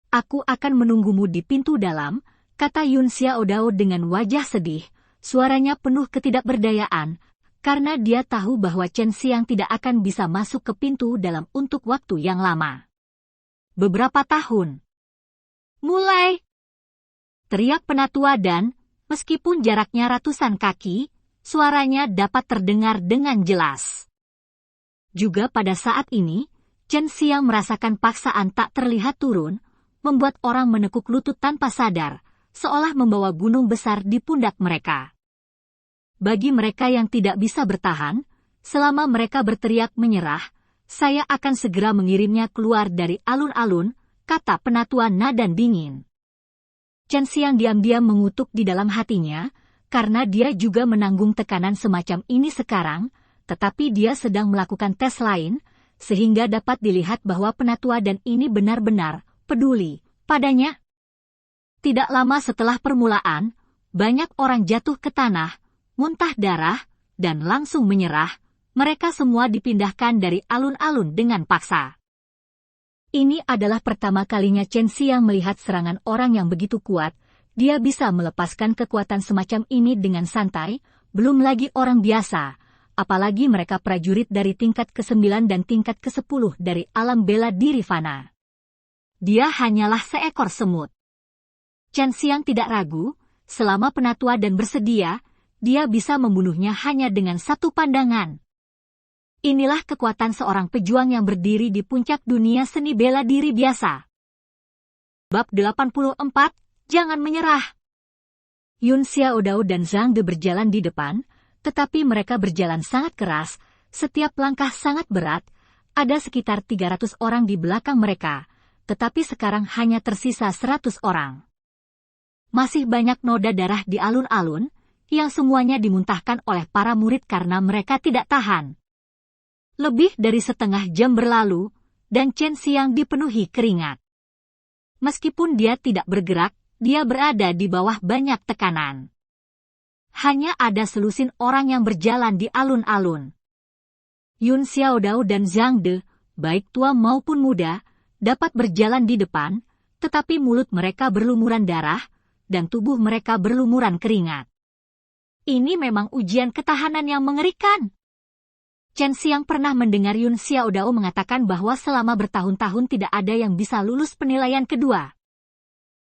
Aku akan menunggumu di pintu dalam, kata Yun Xiaodao dengan wajah sedih, suaranya penuh ketidakberdayaan, karena dia tahu bahwa Chen Xiang tidak akan bisa masuk ke pintu dalam untuk waktu yang lama. Beberapa tahun. Mulai! Teriak penatua dan, meskipun jaraknya ratusan kaki, suaranya dapat terdengar dengan jelas. Juga pada saat ini, Chen Xiang merasakan paksaan tak terlihat turun, membuat orang menekuk lutut tanpa sadar, seolah membawa gunung besar di pundak mereka. Bagi mereka yang tidak bisa bertahan, selama mereka berteriak menyerah, saya akan segera mengirimnya keluar dari alun-alun, kata penatua nada dingin. Chen Xiang diam-diam mengutuk di dalam hatinya, karena dia juga menanggung tekanan semacam ini sekarang, tetapi dia sedang melakukan tes lain, sehingga dapat dilihat bahwa penatua dan ini benar-benar peduli padanya. Tidak lama setelah permulaan, banyak orang jatuh ke tanah, muntah darah, dan langsung menyerah, mereka semua dipindahkan dari alun-alun dengan paksa. Ini adalah pertama kalinya Chen Xiang melihat serangan orang yang begitu kuat, dia bisa melepaskan kekuatan semacam ini dengan santai, belum lagi orang biasa, apalagi mereka prajurit dari tingkat ke-9 dan tingkat ke-10 dari alam bela diri fana. Dia hanyalah seekor semut. Chen Xiang tidak ragu, selama penatua dan bersedia, dia bisa membunuhnya hanya dengan satu pandangan. Inilah kekuatan seorang pejuang yang berdiri di puncak dunia seni bela diri biasa. Bab 84, Jangan Menyerah. Yun Xiaodao dan Zhang De berjalan di depan, tetapi mereka berjalan sangat keras, setiap langkah sangat berat, ada sekitar 300 orang di belakang mereka, tetapi sekarang hanya tersisa 100 orang. Masih banyak noda darah di alun-alun, yang semuanya dimuntahkan oleh para murid karena mereka tidak tahan. Lebih dari setengah jam berlalu, dan Chen Xiang dipenuhi keringat. Meskipun dia tidak bergerak, dia berada di bawah banyak tekanan. Hanya ada selusin orang yang berjalan di alun-alun. Yun Xiaodao dan Zhang De, baik tua maupun muda, dapat berjalan di depan, tetapi mulut mereka berlumuran darah, dan tubuh mereka berlumuran keringat. Ini memang ujian ketahanan yang mengerikan. Chen Xiang pernah mendengar Yun Xiaodao mengatakan bahwa selama bertahun-tahun tidak ada yang bisa lulus penilaian kedua.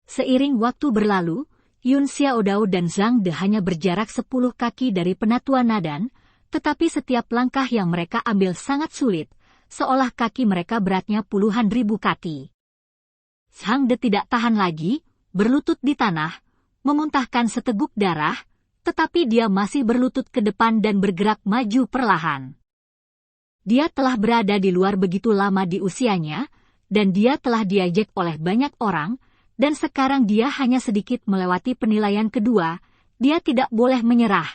Seiring waktu berlalu, Yun Xiaodao dan Zhang De hanya berjarak 10 kaki dari Penatua Nadan, tetapi setiap langkah yang mereka ambil sangat sulit, seolah kaki mereka beratnya puluhan ribu kaki. Zhang De tidak tahan lagi, berlutut di tanah, memuntahkan seteguk darah, tetapi dia masih berlutut ke depan dan bergerak maju perlahan. Dia telah berada di luar begitu lama di usianya, dan dia telah diajak oleh banyak orang, dan sekarang dia hanya sedikit melewati penilaian kedua, dia tidak boleh menyerah.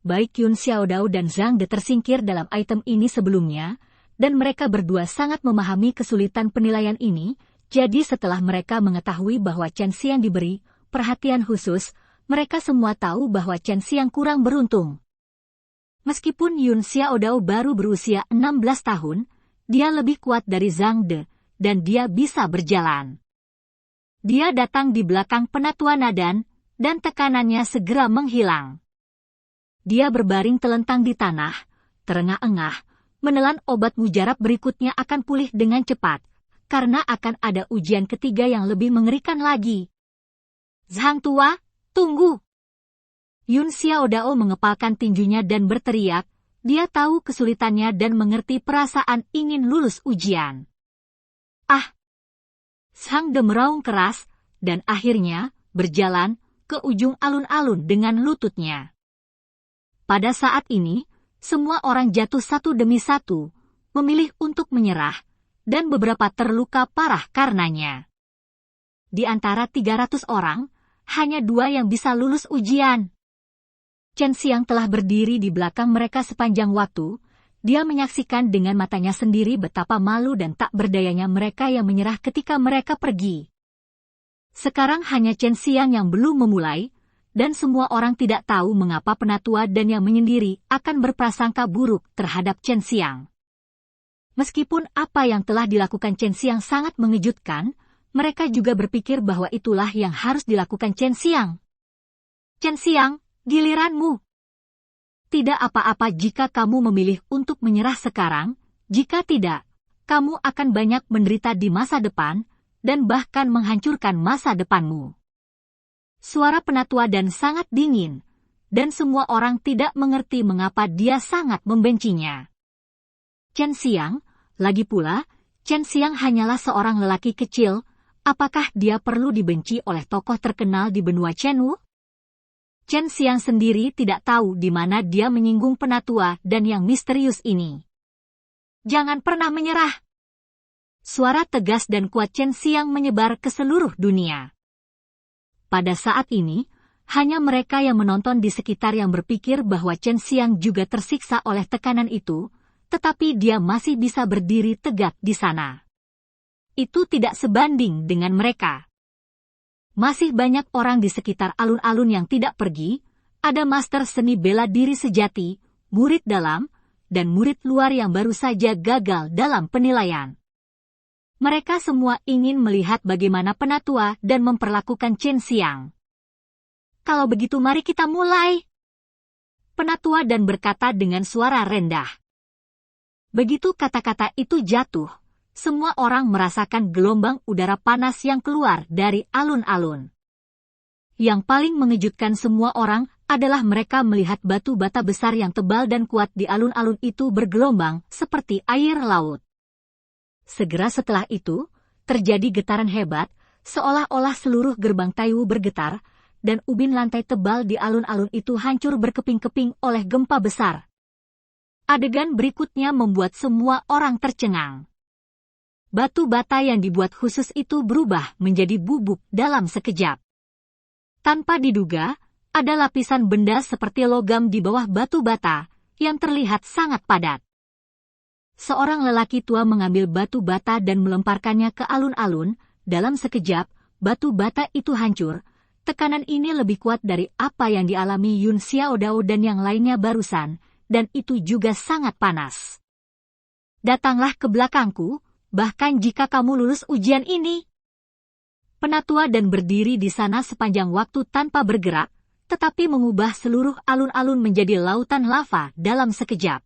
Baik Yun Xiaodao dan Zhang De tersingkir dalam item ini sebelumnya, dan mereka berdua sangat memahami kesulitan penilaian ini, jadi setelah mereka mengetahui bahwa Chen Xiang diberi perhatian khusus, mereka semua tahu bahwa Chen Xiang kurang beruntung. Meskipun Yun Xiaodao baru berusia 16 tahun, dia lebih kuat dari Zhang De, dan dia bisa berjalan. Dia datang di belakang Penatua Nadan, dan tekanannya segera menghilang. Dia berbaring telentang di tanah, terengah-engah, menelan obat mujarab berikutnya akan pulih dengan cepat, karena akan ada ujian ketiga yang lebih mengerikan lagi. Zhang tua, tunggu! Yun Xiaodao mengepalkan tinjunya dan berteriak, dia tahu kesulitannya dan mengerti perasaan ingin lulus ujian. Ah! Zhang De meraung keras, dan akhirnya, berjalan, ke ujung alun-alun dengan lututnya. Pada saat ini, semua orang jatuh satu demi satu, memilih untuk menyerah, dan beberapa terluka parah karenanya. Di antara 300 orang, hanya 2 yang bisa lulus ujian. Chen Xiang telah berdiri di belakang mereka sepanjang waktu, dia menyaksikan dengan matanya sendiri betapa malu dan tak berdayanya mereka yang menyerah ketika mereka pergi. Sekarang hanya Chen Xiang yang belum memulai, dan semua orang tidak tahu mengapa Penatua dan yang menyendiri akan berprasangka buruk terhadap Chen Xiang. Meskipun apa yang telah dilakukan Chen Xiang sangat mengejutkan, mereka juga berpikir bahwa itulah yang harus dilakukan Chen Xiang. Chen Xiang, giliranmu. Tidak apa-apa jika kamu memilih untuk menyerah sekarang, jika tidak, kamu akan banyak menderita di masa depan, dan bahkan menghancurkan masa depanmu. Suara Penatua dan sangat dingin, dan semua orang tidak mengerti mengapa dia sangat membencinya. Chen Xiang, lagi pula, Chen Xiang hanyalah seorang lelaki kecil, apakah dia perlu dibenci oleh tokoh terkenal di benua Chenwu? Chen Xiang sendiri tidak tahu di mana dia menyinggung Penatua dan yang misterius ini. Jangan pernah menyerah. Suara tegas dan kuat Chen Xiang menyebar ke seluruh dunia. Pada saat ini, hanya mereka yang menonton di sekitar yang berpikir bahwa Chen Xiang juga tersiksa oleh tekanan itu, tetapi dia masih bisa berdiri tegak di sana. Itu tidak sebanding dengan mereka. Masih banyak orang di sekitar alun-alun yang tidak pergi, ada master seni bela diri sejati, murid dalam, dan murid luar yang baru saja gagal dalam penilaian. Mereka semua ingin melihat bagaimana Penatua dan memperlakukan Chen Xiang. Kalau begitu mari kita mulai. Penatua dan berkata dengan suara rendah. Begitu kata-kata itu jatuh, semua orang merasakan gelombang udara panas yang keluar dari alun-alun. Yang paling mengejutkan semua orang adalah mereka melihat batu bata besar yang tebal dan kuat di alun-alun itu bergelombang seperti air laut. Segera setelah itu, terjadi getaran hebat, seolah-olah seluruh gerbang Taiwu bergetar, dan ubin lantai tebal di alun-alun itu hancur berkeping-keping oleh gempa besar. Adegan berikutnya membuat semua orang tercengang. Batu bata yang dibuat khusus itu berubah menjadi bubuk dalam sekejap. Tanpa diduga, ada lapisan benda seperti logam di bawah batu bata, yang terlihat sangat padat. Seorang lelaki tua mengambil batu bata dan melemparkannya ke alun-alun. Dalam sekejap, batu bata itu hancur. Tekanan ini lebih kuat dari apa yang dialami Yun Xiaodao dan yang lainnya barusan, dan itu juga sangat panas. Datanglah ke belakangku, bahkan jika kamu lulus ujian ini. Penatua dan berdiri di sana sepanjang waktu tanpa bergerak, tetapi mengubah seluruh alun-alun menjadi lautan lava dalam sekejap.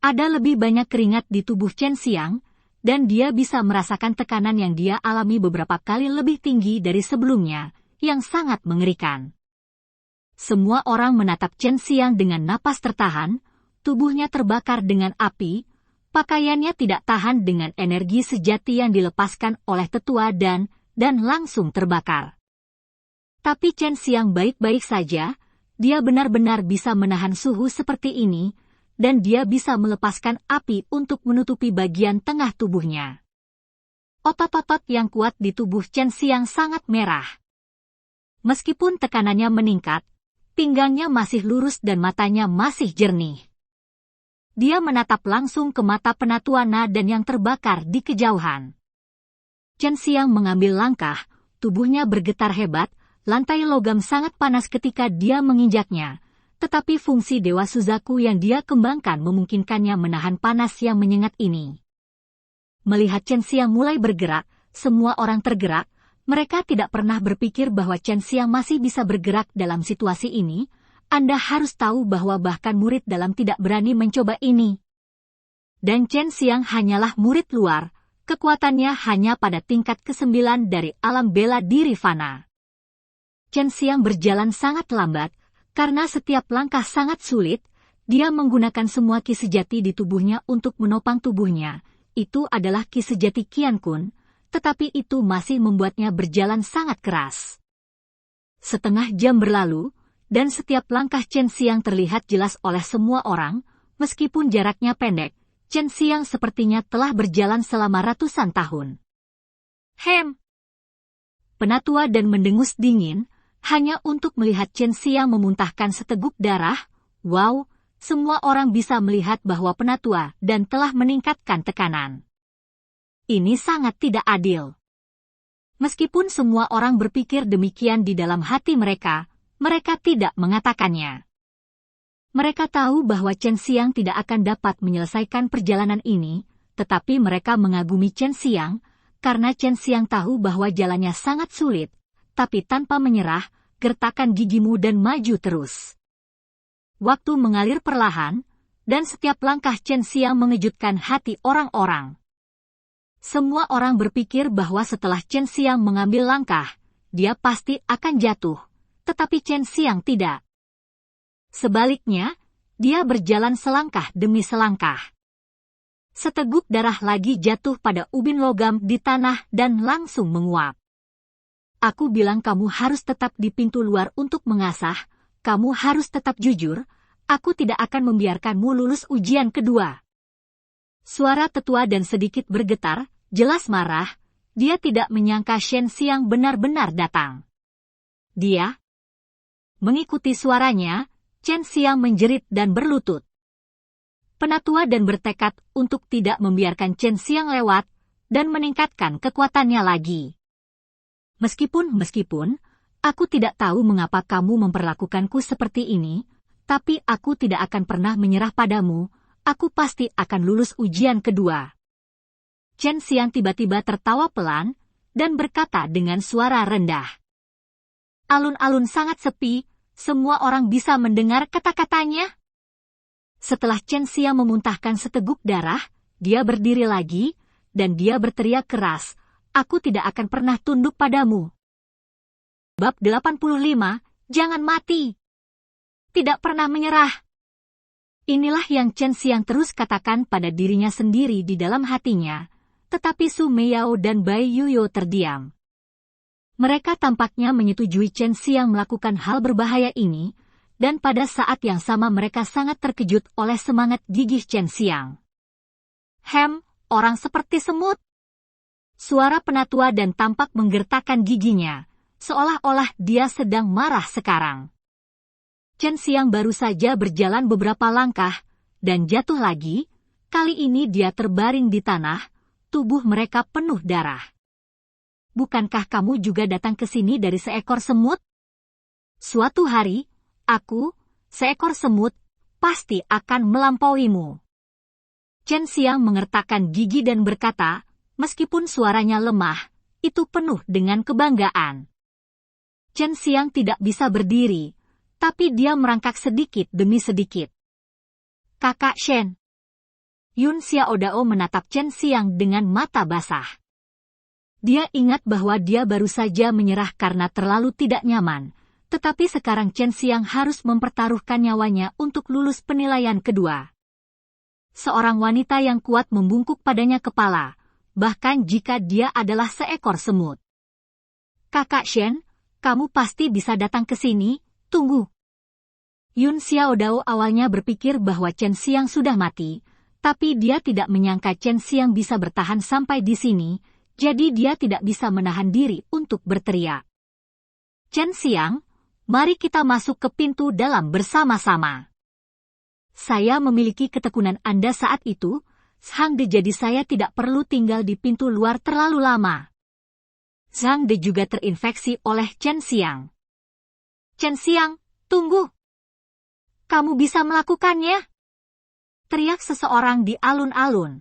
Ada lebih banyak keringat di tubuh Chen Xiang, dan dia bisa merasakan tekanan yang dia alami beberapa kali lebih tinggi dari sebelumnya, yang sangat mengerikan. Semua orang menatap Chen Xiang dengan napas tertahan, tubuhnya terbakar dengan api, pakaiannya tidak tahan dengan energi sejati yang dilepaskan oleh tetua dan langsung terbakar. Tapi Chen Xiang baik-baik saja, dia benar-benar bisa menahan suhu seperti ini, dan dia bisa melepaskan api untuk menutupi bagian tengah tubuhnya. Otot-otot yang kuat di tubuh Chen Xiang sangat merah. Meskipun tekanannya meningkat, pinggangnya masih lurus dan matanya masih jernih. Dia menatap langsung ke mata penatua Na dan yang terbakar di kejauhan. Chen Xiang mengambil langkah, tubuhnya bergetar hebat, lantai logam sangat panas ketika dia menginjaknya, tetapi fungsi Dewa Suzaku yang dia kembangkan memungkinkannya menahan panas yang menyengat ini. Melihat Chen Xiang mulai bergerak, semua orang tergerak. Mereka tidak pernah berpikir bahwa Chen Xiang masih bisa bergerak dalam situasi ini. Anda harus tahu bahwa bahkan murid dalam tidak berani mencoba ini. Dan Chen Xiang hanyalah murid luar, kekuatannya hanya pada tingkat ke-9 dari alam bela diri fana. Chen Xiang berjalan sangat lambat, karena setiap langkah sangat sulit, dia menggunakan semua ki sejati di tubuhnya untuk menopang tubuhnya. Itu adalah ki sejati Qian Kun. Tetapi itu masih membuatnya berjalan sangat keras. Setengah jam berlalu, dan setiap langkah Chen Xiang terlihat jelas oleh semua orang, meskipun jaraknya pendek, Chen Xiang sepertinya telah berjalan selama ratusan tahun. Penatua dan mendengus dingin, hanya untuk melihat Chen Xiang memuntahkan seteguk darah. Wow, semua orang bisa melihat bahwa penatua dan telah meningkatkan tekanan. Ini sangat tidak adil. Meskipun semua orang berpikir demikian di dalam hati mereka, mereka tidak mengatakannya. Mereka tahu bahwa Chen Xiang tidak akan dapat menyelesaikan perjalanan ini, tetapi mereka mengagumi Chen Xiang, karena Chen Xiang tahu bahwa jalannya sangat sulit, tapi tanpa menyerah, gertakkan gigimu dan maju terus. Waktu mengalir perlahan, dan setiap langkah Chen Xiang mengejutkan hati orang-orang. Semua orang berpikir bahwa setelah Chen Xiang mengambil langkah, dia pasti akan jatuh, tetapi Chen Xiang tidak. Sebaliknya, dia berjalan selangkah demi selangkah. Seteguk darah lagi jatuh pada ubin logam di tanah dan langsung menguap. Aku bilang kamu harus tetap di pintu luar untuk mengasah, kamu harus tetap jujur, aku tidak akan membiarkanmu lulus ujian kedua. Suara tetua dan sedikit bergetar, jelas marah, dia tidak menyangka Chen Xiang benar-benar datang. Dia mengikuti suaranya, Chen Xiang menjerit dan berlutut. Penatua dan bertekad untuk tidak membiarkan Chen Xiang lewat, dan meningkatkan kekuatannya lagi. Meskipun, aku tidak tahu mengapa kamu memperlakukanku seperti ini, tapi aku tidak akan pernah menyerah padamu. Aku pasti akan lulus ujian kedua. Chen Xiang tiba-tiba tertawa pelan, dan berkata dengan suara rendah. Alun-alun sangat sepi, semua orang bisa mendengar kata-katanya. Setelah Chen Xiang memuntahkan seteguk darah, dia berdiri lagi, dan dia berteriak keras, aku tidak akan pernah tunduk padamu. Bab 85, jangan mati. Tidak pernah menyerah. Inilah yang Chen Xiang terus katakan pada dirinya sendiri di dalam hatinya, tetapi Su Meiyao dan Bai Yuyo terdiam. Mereka tampaknya menyetujui Chen Xiang melakukan hal berbahaya ini, dan pada saat yang sama mereka sangat terkejut oleh semangat gigih Chen Xiang. Orang seperti semut. Suara penatua dan tampak menggertakkan giginya, seolah-olah dia sedang marah sekarang. Chen Xiang baru saja berjalan beberapa langkah, dan jatuh lagi. Kali ini dia terbaring di tanah, tubuh mereka penuh darah. Bukankah kamu juga datang ke sini dari seekor semut? Suatu hari, aku, seekor semut, pasti akan melampauimu. Chen Xiang mengertakkan gigi dan berkata, meskipun suaranya lemah, itu penuh dengan kebanggaan. Chen Xiang tidak bisa berdiri, tapi dia merangkak sedikit demi sedikit. Kakak Shen. Yun Xiaodao menatap Chen Xiang dengan mata basah. Dia ingat bahwa dia baru saja menyerah karena terlalu tidak nyaman, tetapi sekarang Chen Xiang harus mempertaruhkan nyawanya untuk lulus penilaian kedua. Seorang wanita yang kuat membungkuk padanya kepala, bahkan jika dia adalah seekor semut. Kakak Shen, kamu pasti bisa datang ke sini, tunggu. Yun Xiaodao awalnya berpikir bahwa Chen Xiang sudah mati, tapi dia tidak menyangka Chen Xiang bisa bertahan sampai di sini, jadi dia tidak bisa menahan diri untuk berteriak. Chen Xiang, mari kita masuk ke pintu dalam bersama-sama. Saya memiliki ketekunan Anda saat itu, Zhang De, jadi saya tidak perlu tinggal di pintu luar terlalu lama. Zhang De juga terinfeksi oleh Chen Xiang. Chen Xiang, tunggu. Kamu bisa melakukannya? Teriak seseorang di alun-alun.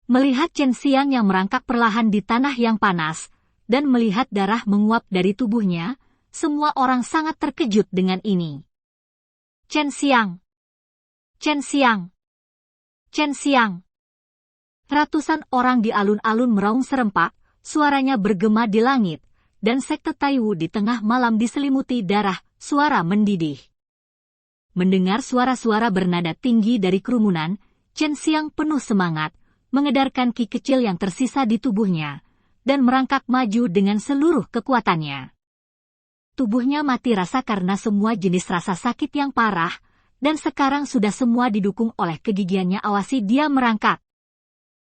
Melihat Chen Xiang yang merangkak perlahan di tanah yang panas, dan melihat darah menguap dari tubuhnya, semua orang sangat terkejut dengan ini. Chen Xiang! Chen Xiang! Chen Xiang! Ratusan orang di alun-alun meraung serempak, suaranya bergema di langit, dan sekte Taiwu di tengah malam diselimuti darah, suara mendidih. Mendengar suara-suara bernada tinggi dari kerumunan, Chen Xiang penuh semangat, mengedarkan ki kecil yang tersisa di tubuhnya, dan merangkak maju dengan seluruh kekuatannya. Tubuhnya mati rasa karena semua jenis rasa sakit yang parah, dan sekarang sudah semua didukung oleh kegigihannya. Awasi dia merangkak.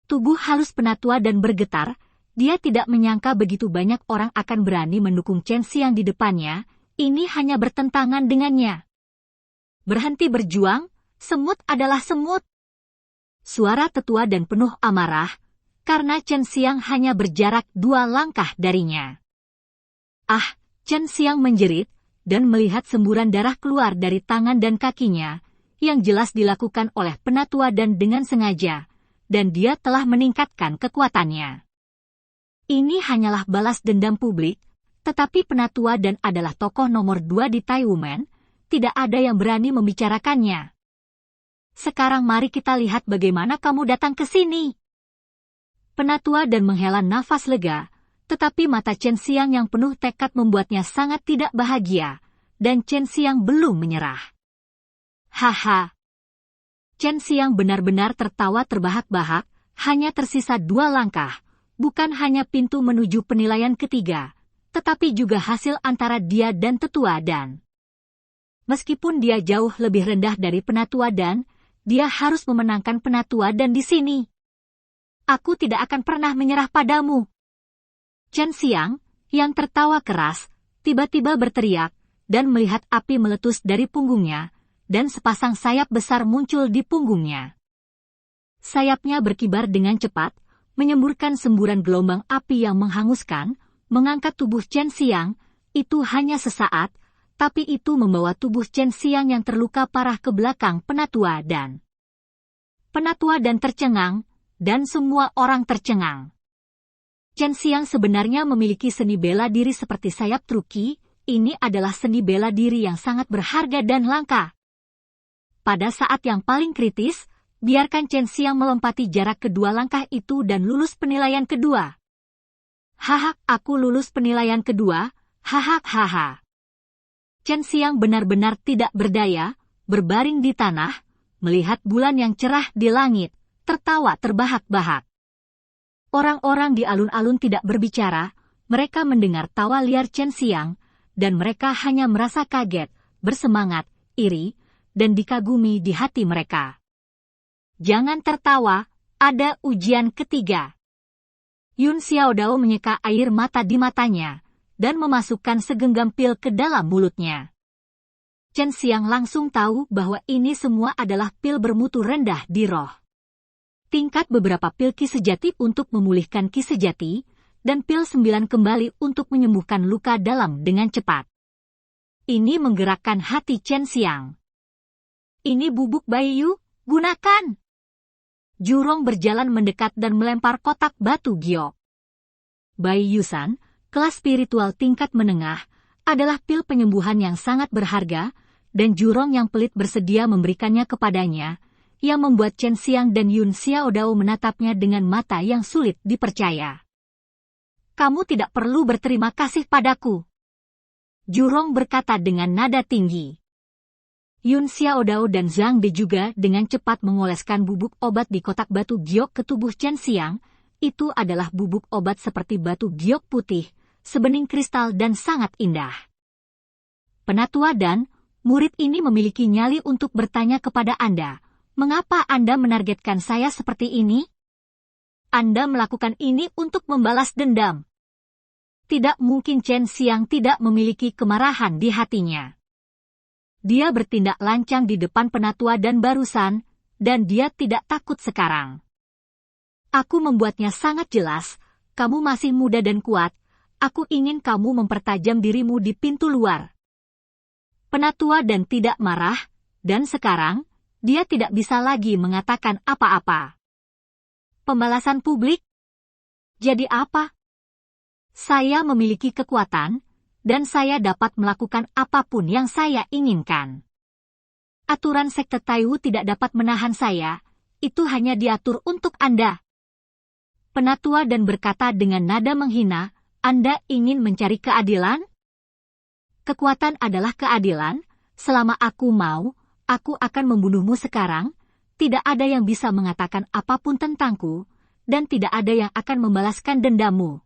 Tubuh halus penatua dan bergetar, dia tidak menyangka begitu banyak orang akan berani mendukung Chen Xiang di depannya, ini hanya bertentangan dengannya. Berhenti berjuang, semut adalah semut. Suara tetua dan penuh amarah, karena Chen Xiang hanya berjarak 2 langkah darinya. Chen Xiang menjerit, dan melihat semburan darah keluar dari tangan dan kakinya, yang jelas dilakukan oleh penatua dan dengan sengaja, dan dia telah meningkatkan kekuatannya. Ini hanyalah balas dendam publik, tetapi penatua dan adalah tokoh nomor 2 di Taiwan, tidak ada yang berani membicarakannya. Sekarang mari kita lihat bagaimana kamu datang ke sini. Penatua dan menghela nafas lega, tetapi mata Chen Xiang yang penuh tekad membuatnya sangat tidak bahagia, dan Chen Xiang belum menyerah. Haha. Chen Xiang benar-benar tertawa terbahak-bahak, hanya tersisa 2 langkah, bukan hanya pintu menuju penilaian ketiga, tetapi juga hasil antara dia dan tetua dan. Meskipun dia jauh lebih rendah dari penatua dan, dia harus memenangkan penatua dan di sini. Aku tidak akan pernah menyerah padamu. Chen Xiang, yang tertawa keras, tiba-tiba berteriak, dan melihat api meletus dari punggungnya, dan sepasang sayap besar muncul di punggungnya. Sayapnya berkibar dengan cepat, menyemburkan semburan gelombang api yang menghanguskan, mengangkat tubuh Chen Xiang, itu hanya sesaat, tapi itu membawa tubuh Chen Xiang yang terluka parah ke belakang penatua dan tercengang, dan semua orang tercengang. Chen Xiang sebenarnya memiliki seni bela diri seperti sayap truki, ini adalah seni bela diri yang sangat berharga dan langka. Pada saat yang paling kritis, biarkan Chen Xiang melompati jarak kedua langkah itu dan lulus penilaian kedua. Haha, aku lulus penilaian kedua, hahaha. Chen Xiang benar-benar tidak berdaya, berbaring di tanah, melihat bulan yang cerah di langit, tertawa terbahak-bahak. Orang-orang di alun-alun tidak berbicara, mereka mendengar tawa liar Chen Xiang, dan mereka hanya merasa kaget, bersemangat, iri, dan dikagumi di hati mereka. Jangan tertawa, ada ujian ketiga. Yun Xiaodao menyeka air mata di matanya, dan memasukkan segenggam pil ke dalam mulutnya. Chen Xiang langsung tahu bahwa ini semua adalah pil bermutu rendah di roh. Tingkat beberapa pil ki sejati untuk memulihkan ki sejati, dan pil 9 kembali untuk menyembuhkan luka dalam dengan cepat. Ini menggerakkan hati Chen Xiang. Ini bubuk Baiyu, gunakan! Jurong berjalan mendekat dan melempar kotak batu giok. Baiyusan, kelas spiritual tingkat menengah, adalah pil penyembuhan yang sangat berharga, dan Jurong yang pelit bersedia memberikannya kepadanya, yang membuat Chen Xiang dan Yun Xiaodao menatapnya dengan mata yang sulit dipercaya. Kamu tidak perlu berterima kasih padaku. Jurong berkata dengan nada tinggi. Yun Xiaodao dan Zhang De juga dengan cepat mengoleskan bubuk obat di kotak batu giok ke tubuh Chen Xiang. Itu adalah bubuk obat seperti batu giok putih, sebening kristal dan sangat indah. Penatua dan murid ini memiliki nyali untuk bertanya kepada Anda, mengapa Anda menargetkan saya seperti ini? Anda melakukan ini untuk membalas dendam. Tidak mungkin Chen Xiang tidak memiliki kemarahan di hatinya. Dia bertindak lancang di depan penatua dan barusan, dan dia tidak takut sekarang. Aku membuatnya sangat jelas, kamu masih muda dan kuat, aku ingin kamu mempertajam dirimu di pintu luar. Penatua dan tidak marah, dan sekarang, dia tidak bisa lagi mengatakan apa-apa. Pembalasan publik? Jadi apa? Saya memiliki kekuatan, dan saya dapat melakukan apapun yang saya inginkan. Aturan sekte Taiwu tidak dapat menahan saya, itu hanya diatur untuk Anda. Penatua dan berkata dengan nada menghina, Anda ingin mencari keadilan? Kekuatan adalah keadilan, selama aku mau, aku akan membunuhmu sekarang, tidak ada yang bisa mengatakan apapun tentangku, dan tidak ada yang akan membalaskan dendammu.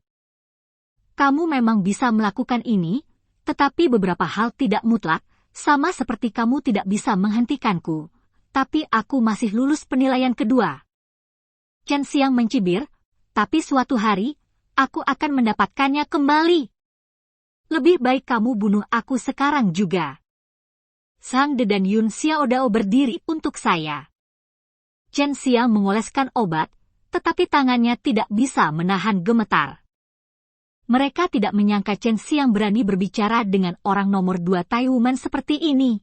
Kamu memang bisa melakukan ini, tetapi beberapa hal tidak mutlak, sama seperti kamu tidak bisa menghentikanku, tapi aku masih lulus penilaian kedua. Chen Xiang mencibir, tapi suatu hari, aku akan mendapatkannya kembali. Lebih baik kamu bunuh aku sekarang juga. Zhang De dan Yun Xiaodao berdiri untuk saya. Chen Xiang mengoleskan obat, tetapi tangannya tidak bisa menahan gemetar. Mereka tidak menyangka Chen Xiang berani berbicara dengan orang nomor 2 Taiwan seperti ini.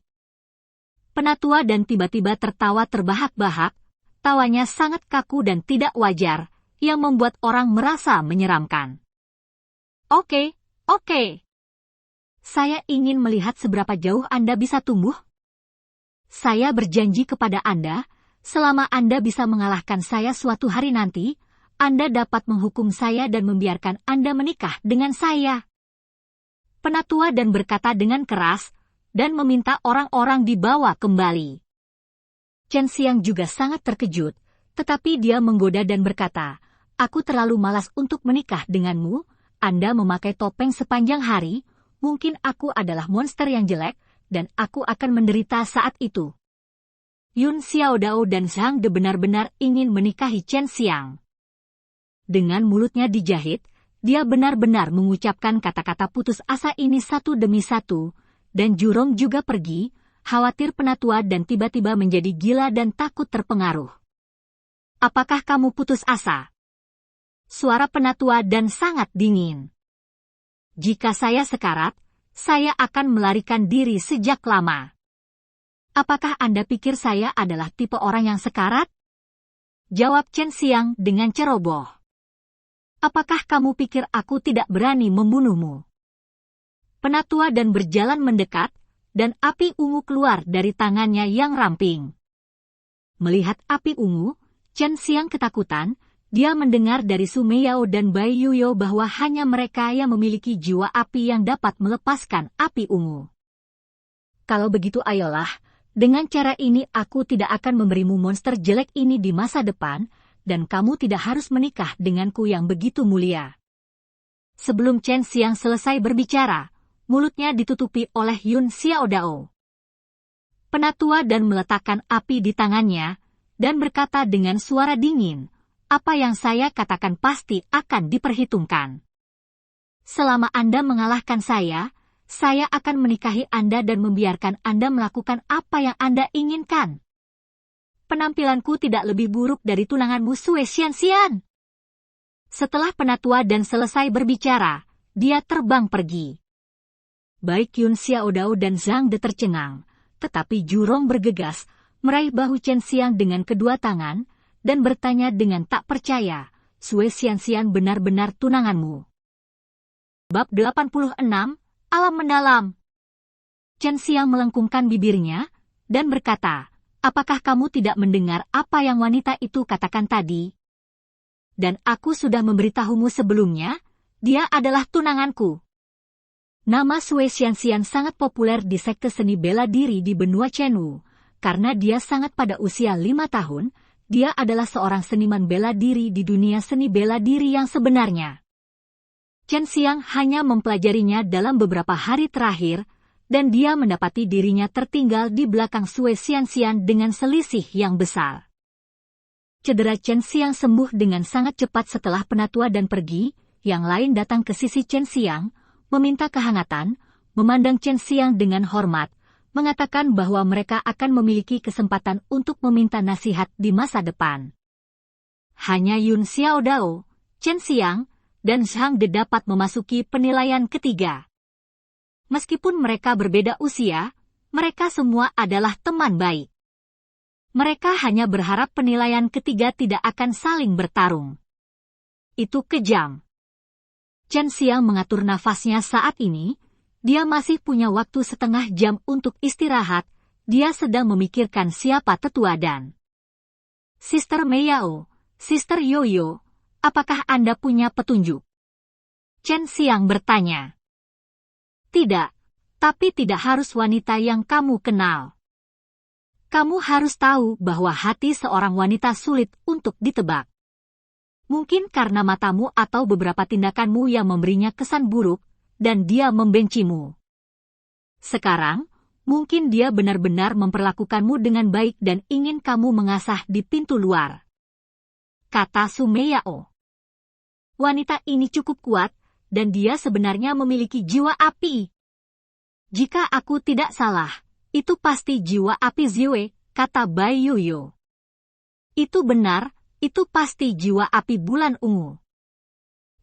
Penatua dan tiba-tiba tertawa terbahak-bahak, tawanya sangat kaku dan tidak wajar, yang membuat orang merasa menyeramkan. Oke. Saya ingin melihat seberapa jauh Anda bisa tumbuh. Saya berjanji kepada Anda, selama Anda bisa mengalahkan saya suatu hari nanti, Anda dapat menghukum saya dan membiarkan Anda menikah dengan saya. Penatua dan berkata dengan keras, dan meminta orang-orang dibawa kembali. Chen Xiang juga sangat terkejut, tetapi dia menggoda dan berkata, aku terlalu malas untuk menikah denganmu, Anda memakai topeng sepanjang hari, mungkin aku adalah monster yang jelek, dan aku akan menderita saat itu. Yun Xiaodao dan Zhang De benar-benar ingin menikahi Chen Xiang. Dengan mulutnya dijahit, dia benar-benar mengucapkan kata-kata putus asa ini satu demi satu, dan Jurong juga pergi, khawatir penatua dan tiba-tiba menjadi gila dan takut terpengaruh. Apakah kamu putus asa? Suara penatua dan sangat dingin. Jika saya sekarat, saya akan melarikan diri sejak lama. Apakah Anda pikir saya adalah tipe orang yang sekarat? Jawab Chen Xiang dengan ceroboh. Apakah kamu pikir aku tidak berani membunuhmu? Penatua dan berjalan mendekat, dan api ungu keluar dari tangannya yang ramping. Melihat api ungu, Chen Xiang ketakutan. Dia mendengar dari Su Meiyao dan Bai Yuyo bahwa hanya mereka yang memiliki jiwa api yang dapat melepaskan api ungu. Kalau begitu ayolah, dengan cara ini aku tidak akan memberimu monster jelek ini di masa depan, dan kamu tidak harus menikah denganku yang begitu mulia. Sebelum Chen Xiang selesai berbicara, mulutnya ditutupi oleh Yun Xiaodao. Penatua dan meletakkan api di tangannya, dan berkata dengan suara dingin, "Apa yang saya katakan pasti akan diperhitungkan. Selama Anda mengalahkan saya akan menikahi Anda dan membiarkan Anda melakukan apa yang Anda inginkan. Penampilanku tidak lebih buruk dari tunanganmu Sue Xianxian." Setelah penatua dan selesai berbicara, dia terbang pergi. Baik Yun Xiaodao dan Zhang De tercengang, tetapi Jurong bergegas, meraih bahu Chen Xiang dengan kedua tangan, dan bertanya dengan tak percaya, "Sue Xianxian benar-benar tunanganmu?" Bab 86, Alam Mendalam. Chen Xiang melengkungkan bibirnya, dan berkata, "Apakah kamu tidak mendengar apa yang wanita itu katakan tadi? Dan aku sudah memberitahumu sebelumnya, dia adalah tunanganku." Nama Sue Xianxian sangat populer di sekte seni bela diri di benua Chenwu, karena dia sangat pada usia 5 tahun, dia adalah seorang seniman bela diri di dunia seni bela diri yang sebenarnya. Chen Xiang hanya mempelajarinya dalam beberapa hari terakhir, dan dia mendapati dirinya tertinggal di belakang Sue Xianxian dengan selisih yang besar. Cedera Chen Xiang sembuh dengan sangat cepat setelah penatua dan pergi, yang lain datang ke sisi Chen Xiang, meminta kehangatan, memandang Chen Xiang dengan hormat, mengatakan bahwa mereka akan memiliki kesempatan untuk meminta nasihat di masa depan. Hanya Yun Xiaodao, Chen Xiang, dan Zhang De dapat memasuki penilaian ketiga. Meskipun mereka berbeda usia, mereka semua adalah teman baik. Mereka hanya berharap penilaian ketiga tidak akan saling bertarung. Itu kejam. Chen Xiang mengatur nafasnya saat ini, dia masih punya waktu setengah jam untuk istirahat, dia sedang memikirkan siapa tetua dan Sister Meiyao, Sister Yoyo, apakah Anda punya petunjuk? Chen Xiang bertanya. Tidak, tapi tidak harus wanita yang kamu kenal. Kamu harus tahu bahwa hati seorang wanita sulit untuk ditebak. Mungkin karena matamu atau beberapa tindakanmu yang memberinya kesan buruk, dan dia membencimu. Sekarang, mungkin dia benar-benar memperlakukanmu dengan baik dan ingin kamu mengasah di pintu luar. Kata Su Meiyao. Wanita ini cukup kuat, dan dia sebenarnya memiliki jiwa api. Jika aku tidak salah, itu pasti jiwa api Ziwe, kata Bai Yuyo. Itu benar, itu pasti jiwa api bulan ungu.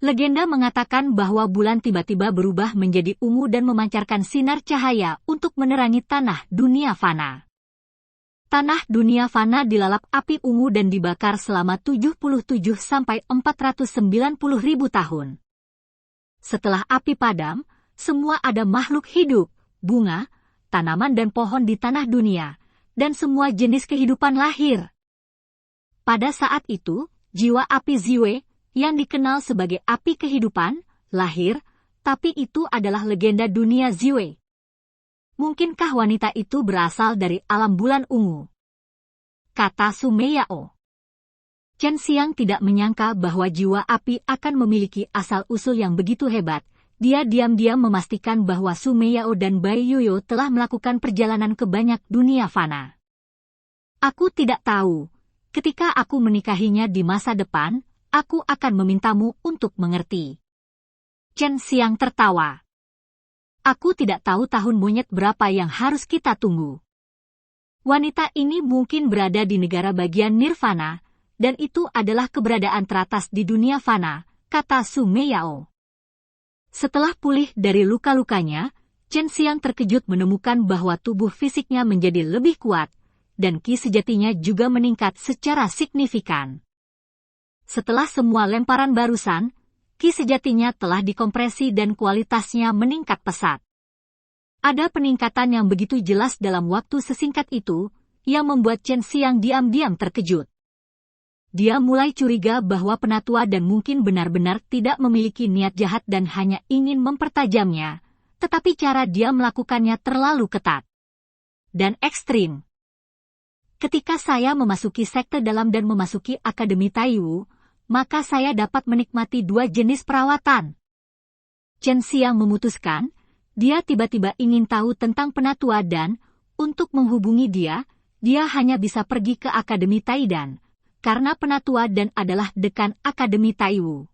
Legenda mengatakan bahwa bulan tiba-tiba berubah menjadi ungu dan memancarkan sinar cahaya untuk menerangi tanah dunia fana. Tanah dunia fana dilalap api ungu dan dibakar selama 77-490.000 tahun. Setelah api padam, semua ada makhluk hidup, bunga, tanaman dan pohon di tanah dunia, dan semua jenis kehidupan lahir. Pada saat itu, jiwa api Ziwe, yang dikenal sebagai api kehidupan, lahir, tapi itu adalah legenda dunia Ziwe. Mungkinkah wanita itu berasal dari alam bulan ungu? Kata Su Meiyao. Chen Xiang tidak menyangka bahwa jiwa api akan memiliki asal-usul yang begitu hebat. Dia diam-diam memastikan bahwa Su Meiyao dan Bai Yuyo telah melakukan perjalanan ke banyak dunia fana. Aku tidak tahu. Ketika aku menikahinya di masa depan, aku akan memintamu untuk mengerti. Chen Xiang tertawa. Aku tidak tahu tahun monyet berapa yang harus kita tunggu. Wanita ini mungkin berada di negara bagian nirvana, dan itu adalah keberadaan teratas di dunia fana, kata Su Meiyao. Setelah pulih dari luka-lukanya, Chen Xiang terkejut menemukan bahwa tubuh fisiknya menjadi lebih kuat, dan ki sejatinya juga meningkat secara signifikan. Setelah semua lemparan barusan, ki sejatinya telah dikompresi dan kualitasnya meningkat pesat. Ada peningkatan yang begitu jelas dalam waktu sesingkat itu, yang membuat Chen Xiang diam-diam terkejut. Dia mulai curiga bahwa penatua dan mungkin benar-benar tidak memiliki niat jahat dan hanya ingin mempertajamnya, tetapi cara dia melakukannya terlalu ketat dan ekstrim. Ketika saya memasuki sekte dalam dan memasuki Akademi Taiwu, maka saya dapat menikmati dua jenis perawatan. Chen Xiang memutuskan, dia tiba-tiba ingin tahu tentang Penatua Dan, untuk menghubungi dia hanya bisa pergi ke Akademi Taidan, karena Penatua Dan adalah dekan Akademi Taiwu.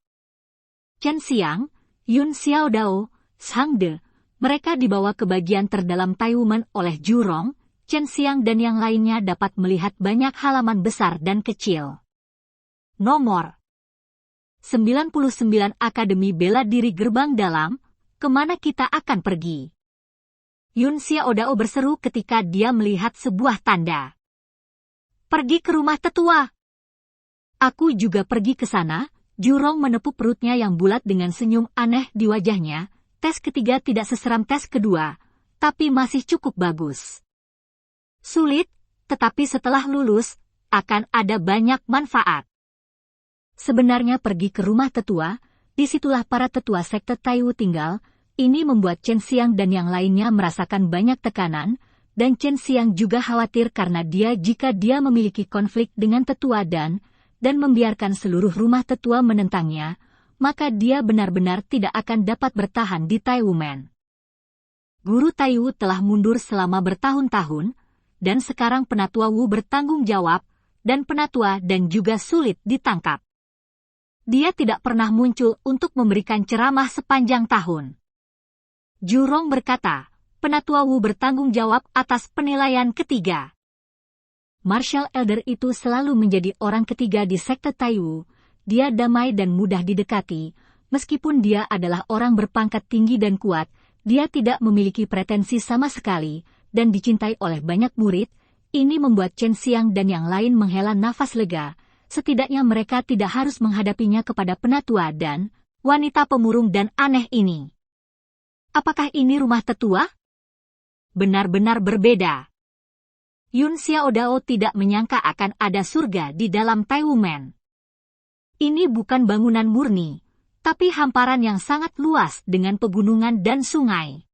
Chen Xiang, Yun Xiaodao, Shang De, mereka dibawa ke bagian terdalam Taiwumen oleh Jurong. Chen Xiang dan yang lainnya dapat melihat banyak halaman besar dan kecil. Nomor 99 Akademi Bela Diri Gerbang Dalam, kemana kita akan pergi? Yun Xiaodao berseru ketika dia melihat sebuah tanda. Pergi ke rumah tetua. Aku juga pergi ke sana. Jurong menepuk perutnya yang bulat dengan senyum aneh di wajahnya. Tes ketiga tidak seseram tes kedua, tapi masih cukup bagus. Sulit, tetapi setelah lulus, akan ada banyak manfaat. Sebenarnya pergi ke rumah tetua, disitulah para tetua sekte Taiwu tinggal. Ini membuat Chen Xiang dan yang lainnya merasakan banyak tekanan, dan Chen Xiang juga khawatir karena jika dia memiliki konflik dengan tetua dan membiarkan seluruh rumah tetua menentangnya, maka dia benar-benar tidak akan dapat bertahan di Taiwumen. Guru Taiwu telah mundur selama bertahun-tahun, dan sekarang Penatua Wu bertanggung jawab, dan Penatua Dan juga sulit ditangkap. Dia tidak pernah muncul untuk memberikan ceramah sepanjang tahun. Jurong berkata, Penatua Wu bertanggung jawab atas penilaian ketiga. Martial Elder itu selalu menjadi orang ketiga di sekte Taiwu. Dia damai dan mudah didekati, meskipun dia adalah orang berpangkat tinggi dan kuat, dia tidak memiliki pretensi sama sekali, dan dicintai oleh banyak murid. Ini membuat Chen Xiang dan yang lain menghela nafas lega, setidaknya mereka tidak harus menghadapinya kepada Penatua Dan, wanita pemurung dan aneh ini. Apakah ini rumah tetua? Benar-benar berbeda. Yun Xiaodao tidak menyangka akan ada surga di dalam Taiwumen. Ini bukan bangunan murni, tapi hamparan yang sangat luas dengan pegunungan dan sungai.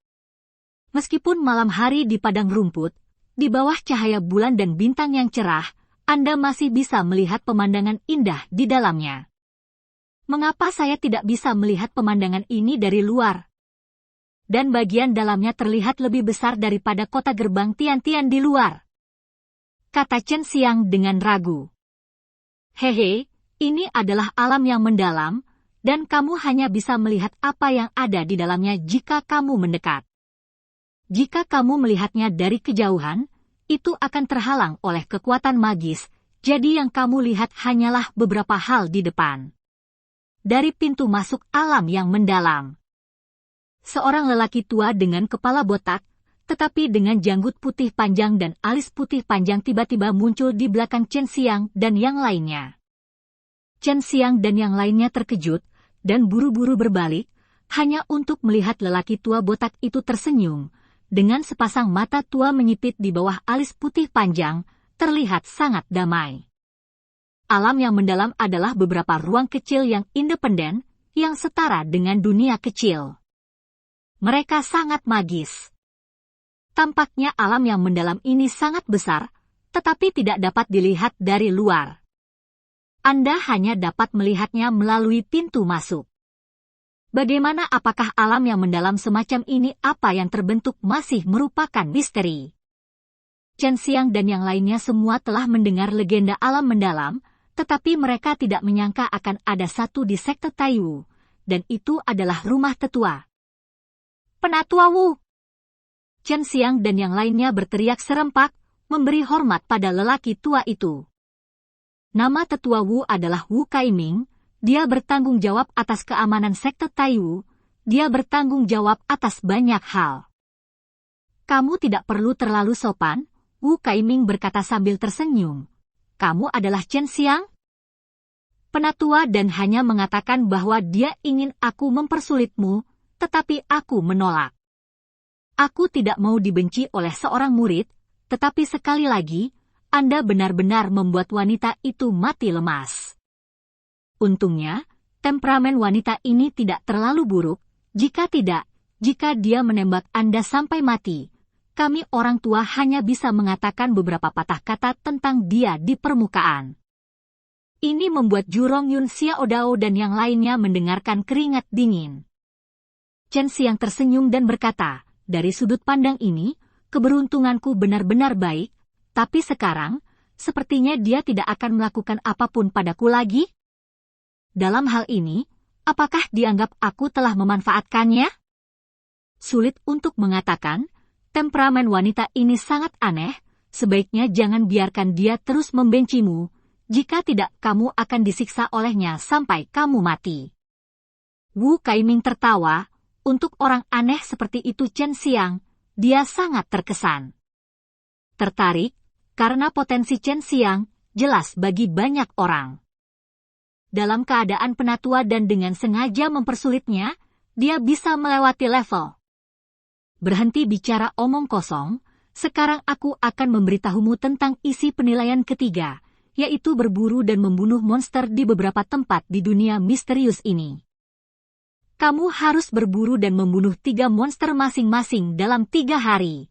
Meskipun malam hari di padang rumput, di bawah cahaya bulan dan bintang yang cerah, Anda masih bisa melihat pemandangan indah di dalamnya. Mengapa saya tidak bisa melihat pemandangan ini dari luar? Dan bagian dalamnya terlihat lebih besar daripada kota gerbang Tian-Tian di luar. Kata Chen Xiang dengan ragu. Hehe, ini adalah alam yang mendalam, dan kamu hanya bisa melihat apa yang ada di dalamnya jika kamu mendekat. Jika kamu melihatnya dari kejauhan, itu akan terhalang oleh kekuatan magis, jadi yang kamu lihat hanyalah beberapa hal di depan. Dari pintu masuk alam yang mendalam. Seorang lelaki tua dengan kepala botak, tetapi dengan janggut putih panjang dan alis putih panjang tiba-tiba muncul di belakang Chen Xiang dan yang lainnya. Chen Xiang dan yang lainnya terkejut, dan buru-buru berbalik, hanya untuk melihat lelaki tua botak itu tersenyum. Dengan sepasang mata tua menyipit di bawah alis putih panjang, terlihat sangat damai. Alam yang mendalam adalah beberapa ruang kecil yang independen, yang setara dengan dunia kecil. Mereka sangat magis. Tampaknya alam yang mendalam ini sangat besar, tetapi tidak dapat dilihat dari luar. Anda hanya dapat melihatnya melalui pintu masuk. Bagaimana apakah alam yang mendalam semacam ini apa yang terbentuk masih merupakan misteri? Chen Xiang dan yang lainnya semua telah mendengar legenda alam mendalam, tetapi mereka tidak menyangka akan ada satu di sekte Taiwu, dan itu adalah rumah tetua. Penatua Wu! Chen Xiang dan yang lainnya berteriak serempak, memberi hormat pada lelaki tua itu. Nama tetua Wu adalah Wu Kaiming. Dia bertanggung jawab atas keamanan sekte Taiwu, dia bertanggung jawab atas banyak hal. Kamu tidak perlu terlalu sopan, Wu Kaiming berkata sambil tersenyum. Kamu adalah Chen Xiang? Penatua Dan hanya mengatakan bahwa dia ingin aku mempersulitmu, tetapi aku menolak. Aku tidak mau dibenci oleh seorang murid, tetapi sekali lagi, Anda benar-benar membuat wanita itu mati lemas. Untungnya, temperamen wanita ini tidak terlalu buruk, jika dia menembak Anda sampai mati, kami orang tua hanya bisa mengatakan beberapa patah kata tentang dia di permukaan. Ini membuat Jurong Yun Xiaodao dan yang lainnya mendengarkan keringat dingin. Chen Xiang tersenyum dan berkata, dari sudut pandang ini, keberuntunganku benar-benar baik, tapi sekarang, sepertinya dia tidak akan melakukan apapun padaku lagi. Dalam hal ini, apakah dianggap aku telah memanfaatkannya? Sulit untuk mengatakan, temperamen wanita ini sangat aneh, sebaiknya jangan biarkan dia terus membencimu, jika tidak kamu akan disiksa olehnya sampai kamu mati. Wu Kaiming tertawa, untuk orang aneh seperti itu Chen Xiang, dia sangat terkesan. Tertarik, karena potensi Chen Xiang jelas bagi banyak orang. Dalam keadaan penatua dan dengan sengaja mempersulitnya, dia bisa melewati level. Berhenti bicara omong kosong, sekarang aku akan memberitahumu tentang isi penilaian ketiga, yaitu berburu dan membunuh monster di beberapa tempat di dunia misterius ini. Kamu harus berburu dan membunuh 3 monster masing-masing dalam 3 hari.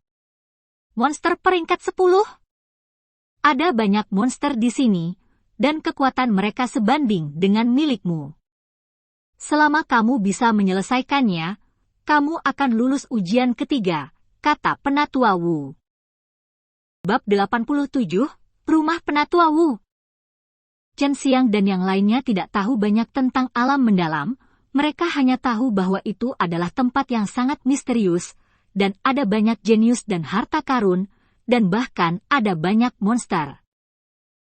Monster peringkat 10? Ada banyak monster di sini, dan kekuatan mereka sebanding dengan milikmu. Selama kamu bisa menyelesaikannya, kamu akan lulus ujian ketiga, kata Penatua Wu. Bab 87, Rumah Penatua Wu. Chen Xiang dan yang lainnya tidak tahu banyak tentang alam mendalam, mereka hanya tahu bahwa itu adalah tempat yang sangat misterius, dan ada banyak jenius dan harta karun, dan bahkan ada banyak monster.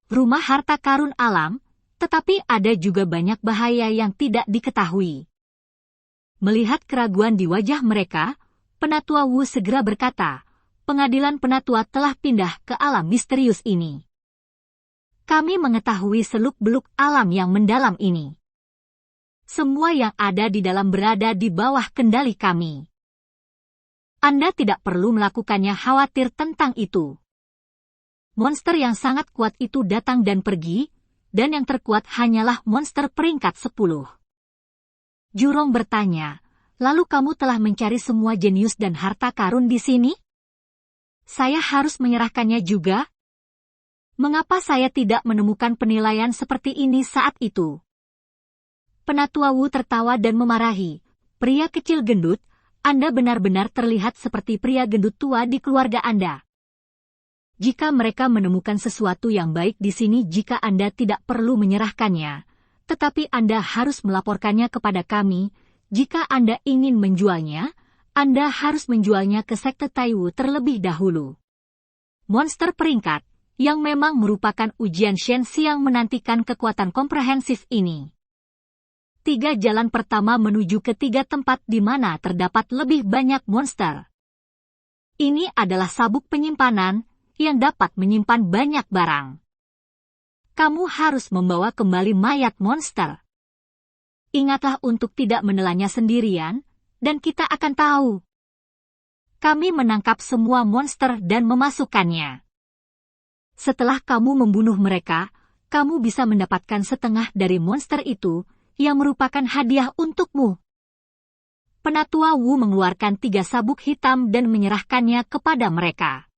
Rumah harta karun alam, tetapi ada juga banyak bahaya yang tidak diketahui. Melihat keraguan di wajah mereka, Penatua Wu segera berkata, pengadilan penatua telah pindah ke alam misterius ini. Kami mengetahui seluk-beluk alam yang mendalam ini. Semua yang ada di dalam berada di bawah kendali kami. Anda tidak perlu melakukannya khawatir tentang itu. Monster yang sangat kuat itu datang dan pergi, dan yang terkuat hanyalah monster peringkat 10. Jurong bertanya, lalu kamu telah mencari semua jenius dan harta karun di sini? Saya harus menyerahkannya juga? Mengapa saya tidak menemukan penilaian seperti ini saat itu? Penatua Wu tertawa dan memarahi, pria kecil gendut, Anda benar-benar terlihat seperti pria gendut tua di keluarga Anda. Jika mereka menemukan sesuatu yang baik di sini jika Anda tidak perlu menyerahkannya, tetapi Anda harus melaporkannya kepada kami, jika Anda ingin menjualnya, Anda harus menjualnya ke sekte Taiwu terlebih dahulu. Monster peringkat, yang memang merupakan ujian Shen Xiang menantikan kekuatan komprehensif ini. 3 jalan pertama menuju ke 3 tempat di mana terdapat lebih banyak monster. Ini adalah sabuk penyimpanan yang dapat menyimpan banyak barang. Kamu harus membawa kembali mayat monster. Ingatlah untuk tidak menelannya sendirian, dan kita akan tahu. Kami menangkap semua monster dan memasukkannya. Setelah kamu membunuh mereka, kamu bisa mendapatkan setengah dari monster itu, yang merupakan hadiah untukmu. Penatua Wu mengeluarkan 3 sabuk hitam dan menyerahkannya kepada mereka.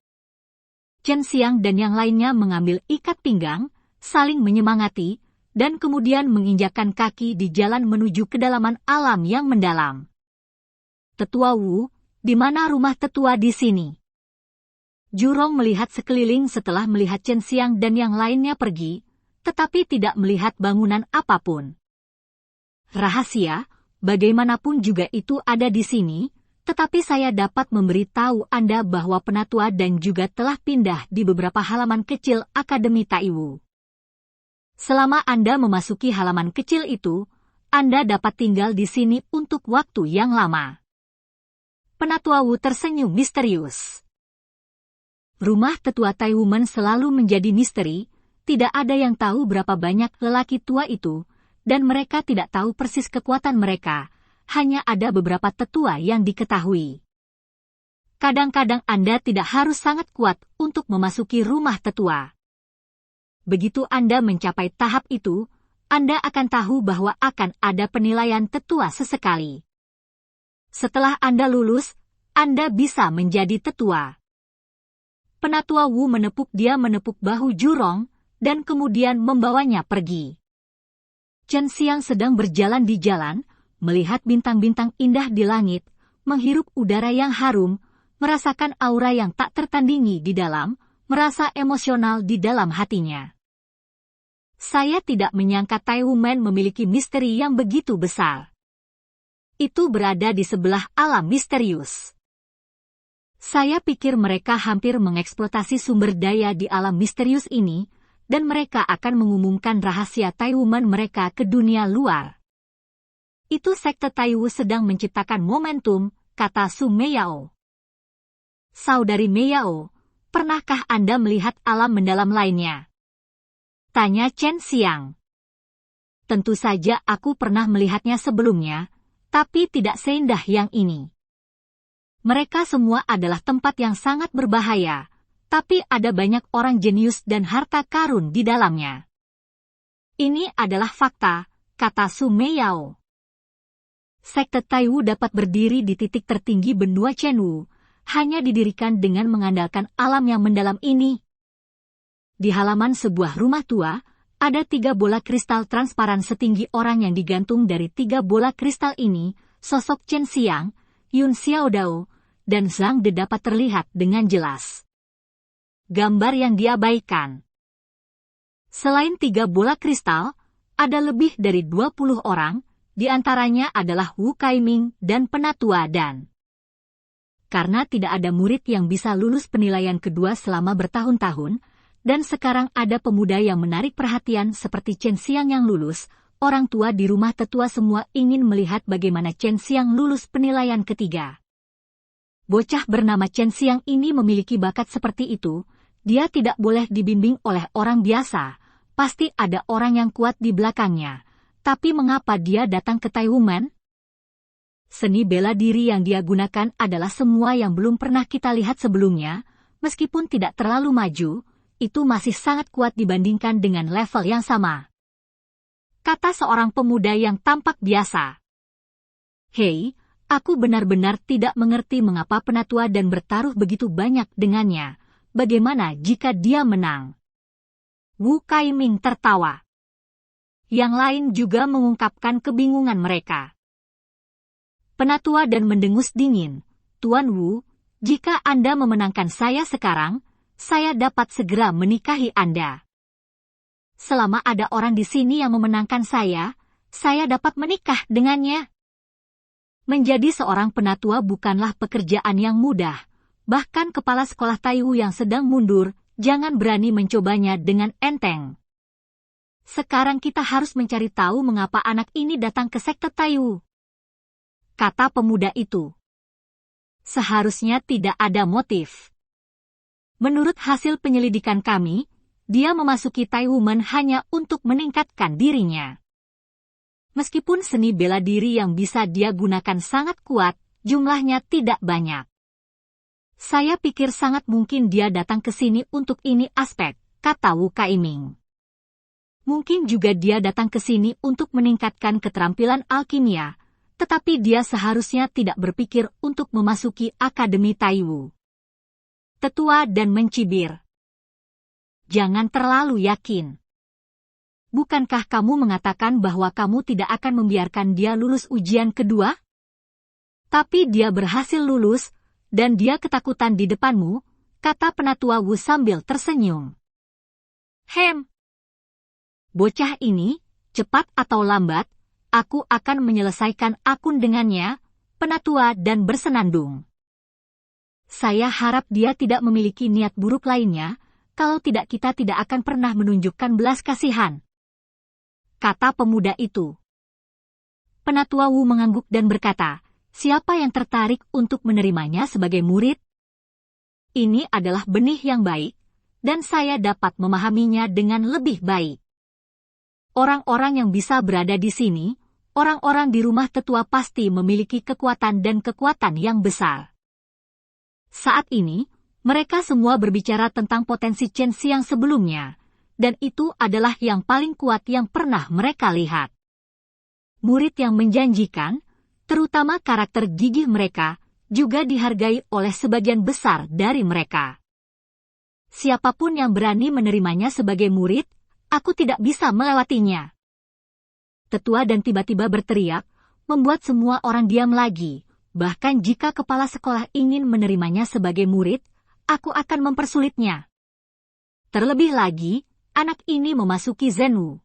Chen Xiang dan yang lainnya mengambil ikat pinggang, saling menyemangati, dan kemudian menginjakkan kaki di jalan menuju kedalaman alam yang mendalam. Tetua Wu, di mana rumah tetua di sini? Jurong melihat sekeliling setelah melihat Chen Xiang dan yang lainnya pergi, tetapi tidak melihat bangunan apapun. Rahasia, bagaimanapun juga itu ada di sini, tetapi saya dapat memberitahu Anda bahwa penatua dan juga telah pindah di beberapa halaman kecil Akademi Taiwu. Selama Anda memasuki halaman kecil itu, Anda dapat tinggal di sini untuk waktu yang lama. Penatua Wu tersenyum misterius. Rumah tetua Taiwumen selalu menjadi misteri, tidak ada yang tahu berapa banyak lelaki tua itu, dan mereka tidak tahu persis kekuatan mereka, hanya ada beberapa tetua yang diketahui. Kadang-kadang Anda tidak harus sangat kuat untuk memasuki rumah tetua. Begitu Anda mencapai tahap itu, Anda akan tahu bahwa akan ada penilaian tetua sesekali. Setelah Anda lulus, Anda bisa menjadi tetua. Penatua Wu menepuk bahu Jurong, dan kemudian membawanya pergi. Chen Xiang sedang berjalan di jalan, melihat bintang-bintang indah di langit, menghirup udara yang harum, merasakan aura yang tak tertandingi di dalam, merasa emosional di dalam hatinya. Saya tidak menyangka Taiwan memiliki misteri yang begitu besar. Itu berada di sebelah alam misterius. Saya pikir mereka hampir mengeksploitasi sumber daya di alam misterius ini, dan mereka akan mengumumkan rahasia Taiwan mereka ke dunia luar. Itu sekte Taiwu sedang menciptakan momentum, kata Su Meiyao. Saudari Meiyao, pernahkah Anda melihat alam mendalam lainnya? Tanya Chen Xiang. Tentu saja aku pernah melihatnya sebelumnya, tapi tidak seindah yang ini. Mereka semua adalah tempat yang sangat berbahaya, tapi ada banyak orang jenius dan harta karun di dalamnya. Ini adalah fakta, kata Su Meiyao. Sekte Taiwu dapat berdiri di titik tertinggi benua Chenwu, hanya didirikan dengan mengandalkan alam yang mendalam ini. Di halaman sebuah rumah tua, ada 3 bola kristal transparan setinggi orang yang digantung dari 3 bola kristal ini, sosok Chen Xiang, Yun Xiaodao, dan Zhang De dapat terlihat dengan jelas. Gambar yang diabaikan. Selain 3 bola kristal, ada lebih dari 20 orang, di antaranya adalah Wu Kaiming dan Penatua Dan. Karena tidak ada murid yang bisa lulus penilaian kedua selama bertahun-tahun, dan sekarang ada pemuda yang menarik perhatian seperti Chen Xiang yang lulus, orang tua di rumah tetua semua ingin melihat bagaimana Chen Xiang lulus penilaian ketiga. Bocah bernama Chen Xiang ini memiliki bakat seperti itu, dia tidak boleh dibimbing oleh orang biasa, pasti ada orang yang kuat di belakangnya. Tapi mengapa dia datang ke Taiwan? Seni bela diri yang dia gunakan adalah semua yang belum pernah kita lihat sebelumnya, meskipun tidak terlalu maju, itu masih sangat kuat dibandingkan dengan level yang sama. Kata seorang pemuda yang tampak biasa. Hei, aku benar-benar tidak mengerti mengapa Penatua Dan bertaruh begitu banyak dengannya. Bagaimana jika dia menang? Wu Kaiming tertawa. Yang lain juga mengungkapkan kebingungan mereka. Penatua Dan mendengus dingin. Tuan Wu, jika Anda memenangkan saya sekarang, saya dapat segera menikahi Anda. Selama ada orang di sini yang memenangkan saya dapat menikah dengannya. Menjadi seorang penatua bukanlah pekerjaan yang mudah. Bahkan kepala sekolah Taiwu yang sedang mundur, jangan berani mencobanya dengan enteng. Sekarang kita harus mencari tahu mengapa anak ini datang ke sekte Taiwu. Kata pemuda itu. Seharusnya tidak ada motif. Menurut hasil penyelidikan kami, dia memasuki Taiwan hanya untuk meningkatkan dirinya. Meskipun seni bela diri yang bisa dia gunakan sangat kuat, jumlahnya tidak banyak. Saya pikir sangat mungkin dia datang ke sini untuk ini aspek, kata Wu Kaiming. Mungkin juga dia datang ke sini untuk meningkatkan keterampilan alkimia, tetapi dia seharusnya tidak berpikir untuk memasuki Akademi Taiwu. Tetua Dan mencibir. Jangan terlalu yakin. Bukankah kamu mengatakan bahwa kamu tidak akan membiarkan dia lulus ujian kedua? Tapi dia berhasil lulus, dan dia ketakutan di depanmu, kata Penatua Wu sambil tersenyum. Bocah ini, cepat atau lambat, aku akan menyelesaikan akun dengannya, Penatua Dan bersenandung. Saya harap dia tidak memiliki niat buruk lainnya, kalau tidak kita tidak akan pernah menunjukkan belas kasihan. Kata pemuda itu. Penatua Wu mengangguk dan berkata, siapa yang tertarik untuk menerimanya sebagai murid? Ini adalah benih yang baik, dan saya dapat memahaminya dengan lebih baik. Orang-orang yang bisa berada di sini, orang-orang di rumah tetua pasti memiliki kekuatan dan kekuatan yang besar. Saat ini, mereka semua berbicara tentang potensi Chen Xiang sebelumnya, dan itu adalah yang paling kuat yang pernah mereka lihat. Murid yang menjanjikan, terutama karakter gigih mereka, juga dihargai oleh sebagian besar dari mereka. Siapapun yang berani menerimanya sebagai murid, aku tidak bisa melewatinya. Tetua Dan tiba-tiba berteriak, membuat semua orang diam lagi. Bahkan jika kepala sekolah ingin menerimanya sebagai murid, aku akan mempersulitnya. Terlebih lagi, anak ini memasuki Zhenwu.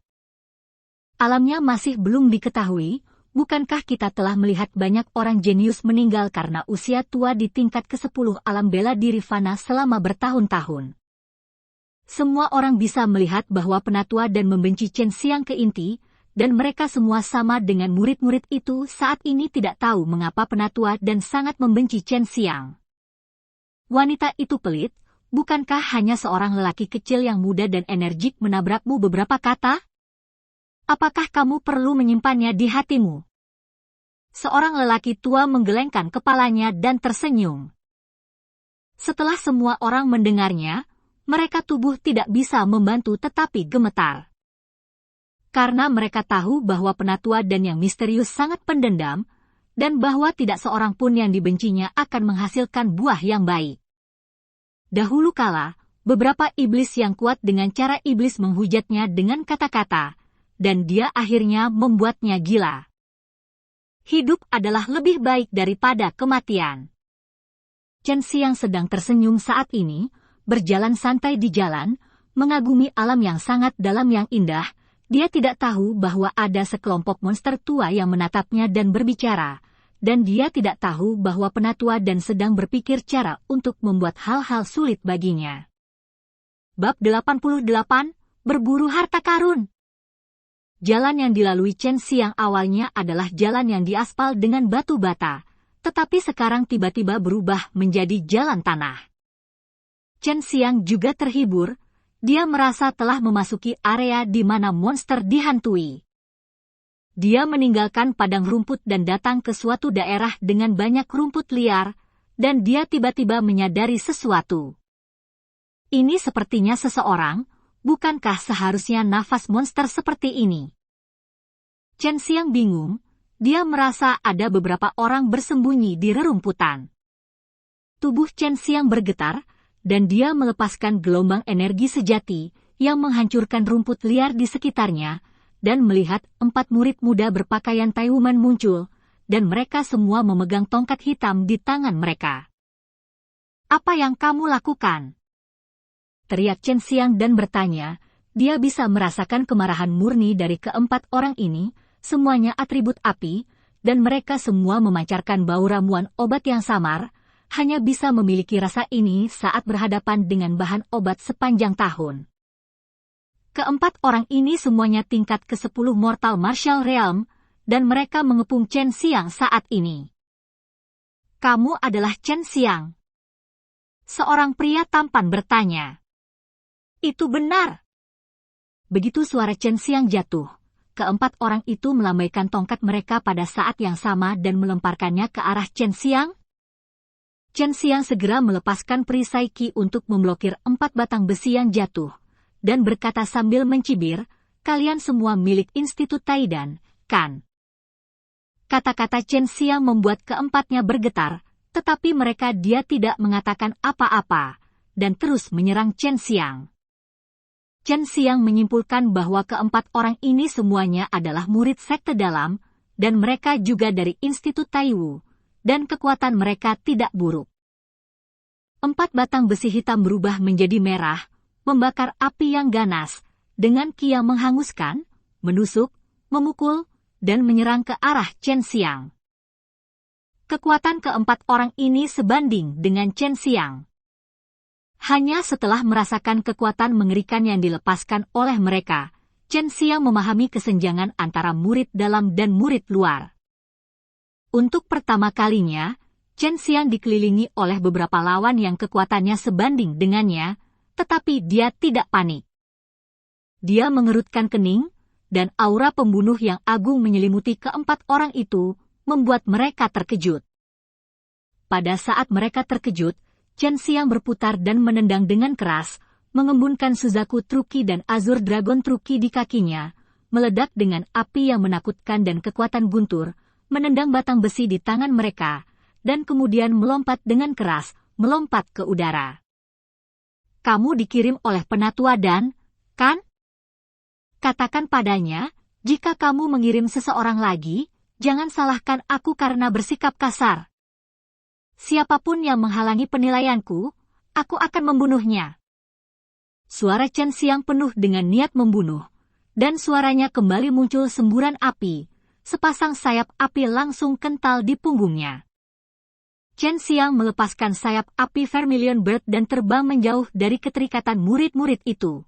Alamnya masih belum diketahui, bukankah kita telah melihat banyak orang jenius meninggal karena usia tua di tingkat ke-10 alam bela diri fana selama bertahun-tahun. Semua orang bisa melihat bahwa Penatua dan membenci Chen Xiang ke inti, dan mereka semua sama dengan murid-murid itu saat ini tidak tahu mengapa Penatua dan sangat membenci Chen Xiang. Wanita itu pelit, bukankah hanya seorang lelaki kecil yang muda dan energik menabrakmu beberapa kata? Apakah kamu perlu menyimpannya di hatimu? Seorang lelaki tua menggelengkan kepalanya dan tersenyum. Setelah semua orang mendengarnya, mereka tubuh tidak bisa membantu tetapi gemetar. Karena mereka tahu bahwa Penatua dan yang misterius sangat pendendam, dan bahwa tidak seorang pun yang dibencinya akan menghasilkan buah yang baik. Dahulu kala, beberapa iblis yang kuat dengan cara iblis menghujatnya dengan kata-kata, dan dia akhirnya membuatnya gila. Hidup adalah lebih baik daripada kematian. Chen Xiang sedang tersenyum saat ini, berjalan santai di jalan, mengagumi alam yang sangat dalam yang indah. Dia tidak tahu bahwa ada sekelompok monster tua yang menatapnya dan berbicara, dan dia tidak tahu bahwa Penatua dan sedang berpikir cara untuk membuat hal-hal sulit baginya. Bab 88, Berburu Harta Karun. Jalan yang dilalui Chen Xiang awalnya adalah jalan yang diaspal dengan batu bata, tetapi sekarang tiba-tiba berubah menjadi jalan tanah. Chen Xiang juga terhibur, dia merasa telah memasuki area di mana monster dihantui. Dia meninggalkan padang rumput dan datang ke suatu daerah dengan banyak rumput liar, dan dia tiba-tiba menyadari sesuatu. Ini sepertinya seseorang, bukankah seharusnya nafas monster seperti ini? Chen Xiang bingung, dia merasa ada beberapa orang bersembunyi di rerumputan. Tubuh Chen Xiang bergetar, dan dia melepaskan gelombang energi sejati yang menghancurkan rumput liar di sekitarnya, dan melihat 4 murid muda berpakaian Taiwuman muncul, dan mereka semua memegang tongkat hitam di tangan mereka. "Apa yang kamu lakukan?" teriak Chen Xiang dan bertanya. Dia bisa merasakan kemarahan murni dari keempat orang ini, semuanya atribut api, dan mereka semua memancarkan bau ramuan obat yang samar, hanya bisa memiliki rasa ini saat berhadapan dengan bahan obat sepanjang tahun. Keempat orang ini semuanya tingkat ke-10 Mortal Martial Realm, dan mereka mengepung Chen Xiang saat ini. "Kamu adalah Chen Xiang?" seorang pria tampan bertanya. "Itu benar." Begitu suara Chen Xiang jatuh, keempat orang itu melambaikan tongkat mereka pada saat yang sama dan melemparkannya ke arah Chen Xiang. Chen Xiang segera melepaskan perisai Qi untuk memblokir 4 batang besi yang jatuh, dan berkata sambil mencibir, "Kalian semua milik Institut Taidan, kan?" Kata-kata Chen Xiang membuat keempatnya bergetar, tetapi dia tidak mengatakan apa-apa, dan terus menyerang Chen Xiang. Chen Xiang menyimpulkan bahwa keempat orang ini semuanya adalah murid sekte dalam, dan mereka juga dari Institut Taiwu, dan kekuatan mereka tidak buruk. 4 batang besi hitam berubah menjadi merah, membakar api yang ganas, dengan Qi yang menghanguskan, menusuk, memukul, dan menyerang ke arah Chen Xiang. Kekuatan keempat orang ini sebanding dengan Chen Xiang. Hanya setelah merasakan kekuatan mengerikan yang dilepaskan oleh mereka, Chen Xiang memahami kesenjangan antara murid dalam dan murid luar. Untuk pertama kalinya, Chen Xiang dikelilingi oleh beberapa lawan yang kekuatannya sebanding dengannya, tetapi dia tidak panik. Dia mengerutkan kening, dan aura pembunuh yang agung menyelimuti keempat orang itu, membuat mereka terkejut. Pada saat mereka terkejut, Chen Xiang berputar dan menendang dengan keras, mengembunkan Suzaku Truki dan Azur Dragon Truki di kakinya, meledak dengan api yang menakutkan dan kekuatan guntur, menendang batang besi di tangan mereka, dan kemudian melompat dengan keras, melompat ke udara. "Kamu dikirim oleh Penatua dan, kan? Katakan padanya, jika kamu mengirim seseorang lagi, jangan salahkan aku karena bersikap kasar." Siapapun yang menghalangi penilaianku, aku akan membunuhnya. Suara Chen Xiang penuh dengan niat membunuh, dan suaranya kembali muncul semburan api, sepasang sayap api langsung kental di punggungnya. Chen Xiang melepaskan sayap api Vermilion Bird dan terbang menjauh dari keterikatan murid-murid itu.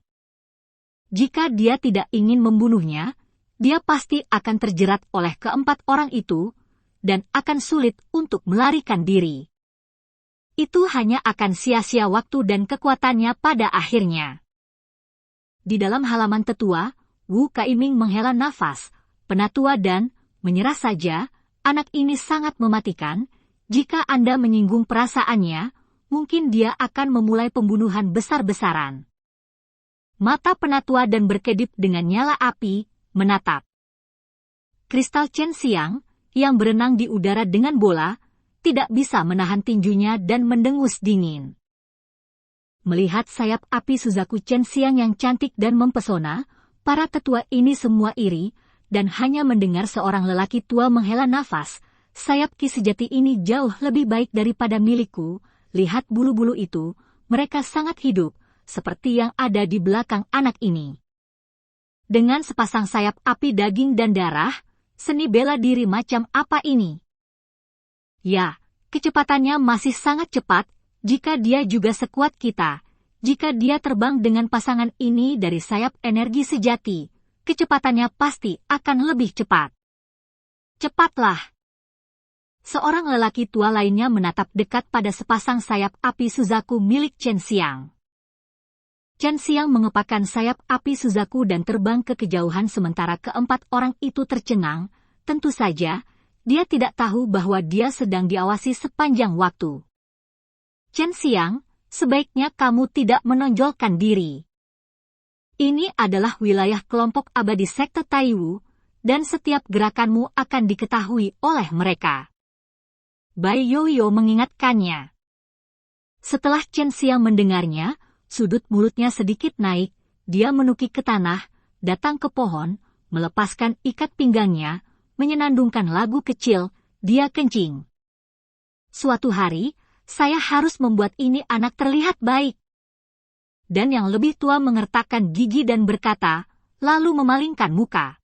Jika dia tidak ingin membunuhnya, dia pasti akan terjerat oleh keempat orang itu, dan akan sulit untuk melarikan diri. Itu hanya akan sia-sia waktu dan kekuatannya pada akhirnya. Di dalam halaman tetua, Wu Kaiming menghela nafas, penatua dan, menyerah saja, anak ini sangat mematikan. Jika Anda menyinggung perasaannya, mungkin dia akan memulai pembunuhan besar-besaran. Mata penatua dan berkedip dengan nyala api, menatap. Kristal Chen Xiang, yang berenang di udara dengan bola, tidak bisa menahan tinjunya dan mendengus dingin. Melihat sayap api Suzaku Chen Xiang yang cantik dan mempesona, para tetua ini semua iri, dan hanya mendengar seorang lelaki tua menghela nafas. Sayap ki sejati ini jauh lebih baik daripada milikku. Lihat bulu-bulu itu, mereka sangat hidup, seperti yang ada di belakang anak ini. Dengan sepasang sayap api daging dan darah, seni bela diri macam apa ini? Ya, kecepatannya masih sangat cepat, jika dia juga sekuat kita. Jika dia terbang dengan pasangan ini dari sayap energi sejati, kecepatannya pasti akan lebih cepat. Cepatlah! Seorang lelaki tua lainnya menatap dekat pada sepasang sayap api Suzaku milik Chen Xiang. Chen Xiang mengepakkan sayap api Suzaku dan terbang ke kejauhan sementara keempat orang itu tercengang. Tentu saja, dia tidak tahu bahwa dia sedang diawasi sepanjang waktu. Chen Xiang, sebaiknya kamu tidak menonjolkan diri. Ini adalah wilayah kelompok abadi sekte Taiwu, dan setiap gerakanmu akan diketahui oleh mereka. Bai Yoyo mengingatkannya. Setelah Chen Xiang mendengarnya, sudut mulutnya sedikit naik, dia menukik ke tanah, datang ke pohon, melepaskan ikat pinggangnya, menyenandungkan lagu kecil, dia kencing. Suatu hari, saya harus membuat ini anak terlihat baik. Dan yang lebih tua mengertakkan gigi dan berkata, lalu memalingkan muka.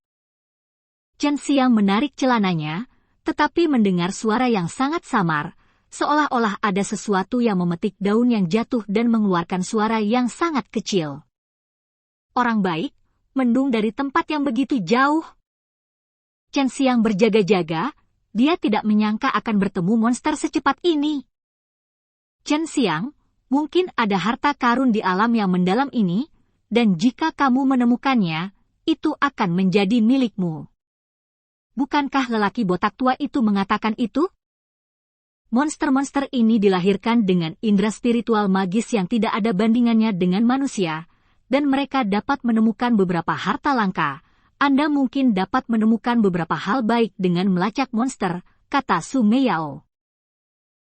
Chen Xiang menarik celananya, tetapi mendengar suara yang sangat samar, seolah-olah ada sesuatu yang memetik daun yang jatuh dan mengeluarkan suara yang sangat kecil. Orang baik, mendung dari tempat yang begitu jauh. Chen Xiang berjaga-jaga, dia tidak menyangka akan bertemu monster secepat ini. Chen Xiang, mungkin ada harta karun di alam yang mendalam ini, dan jika kamu menemukannya, itu akan menjadi milikmu. Bukankah lelaki botak tua itu mengatakan itu? Monster-monster ini dilahirkan dengan indera spiritual magis yang tidak ada bandingannya dengan manusia, dan mereka dapat menemukan beberapa harta langka. Anda mungkin dapat menemukan beberapa hal baik dengan melacak monster, kata Su Meiyao.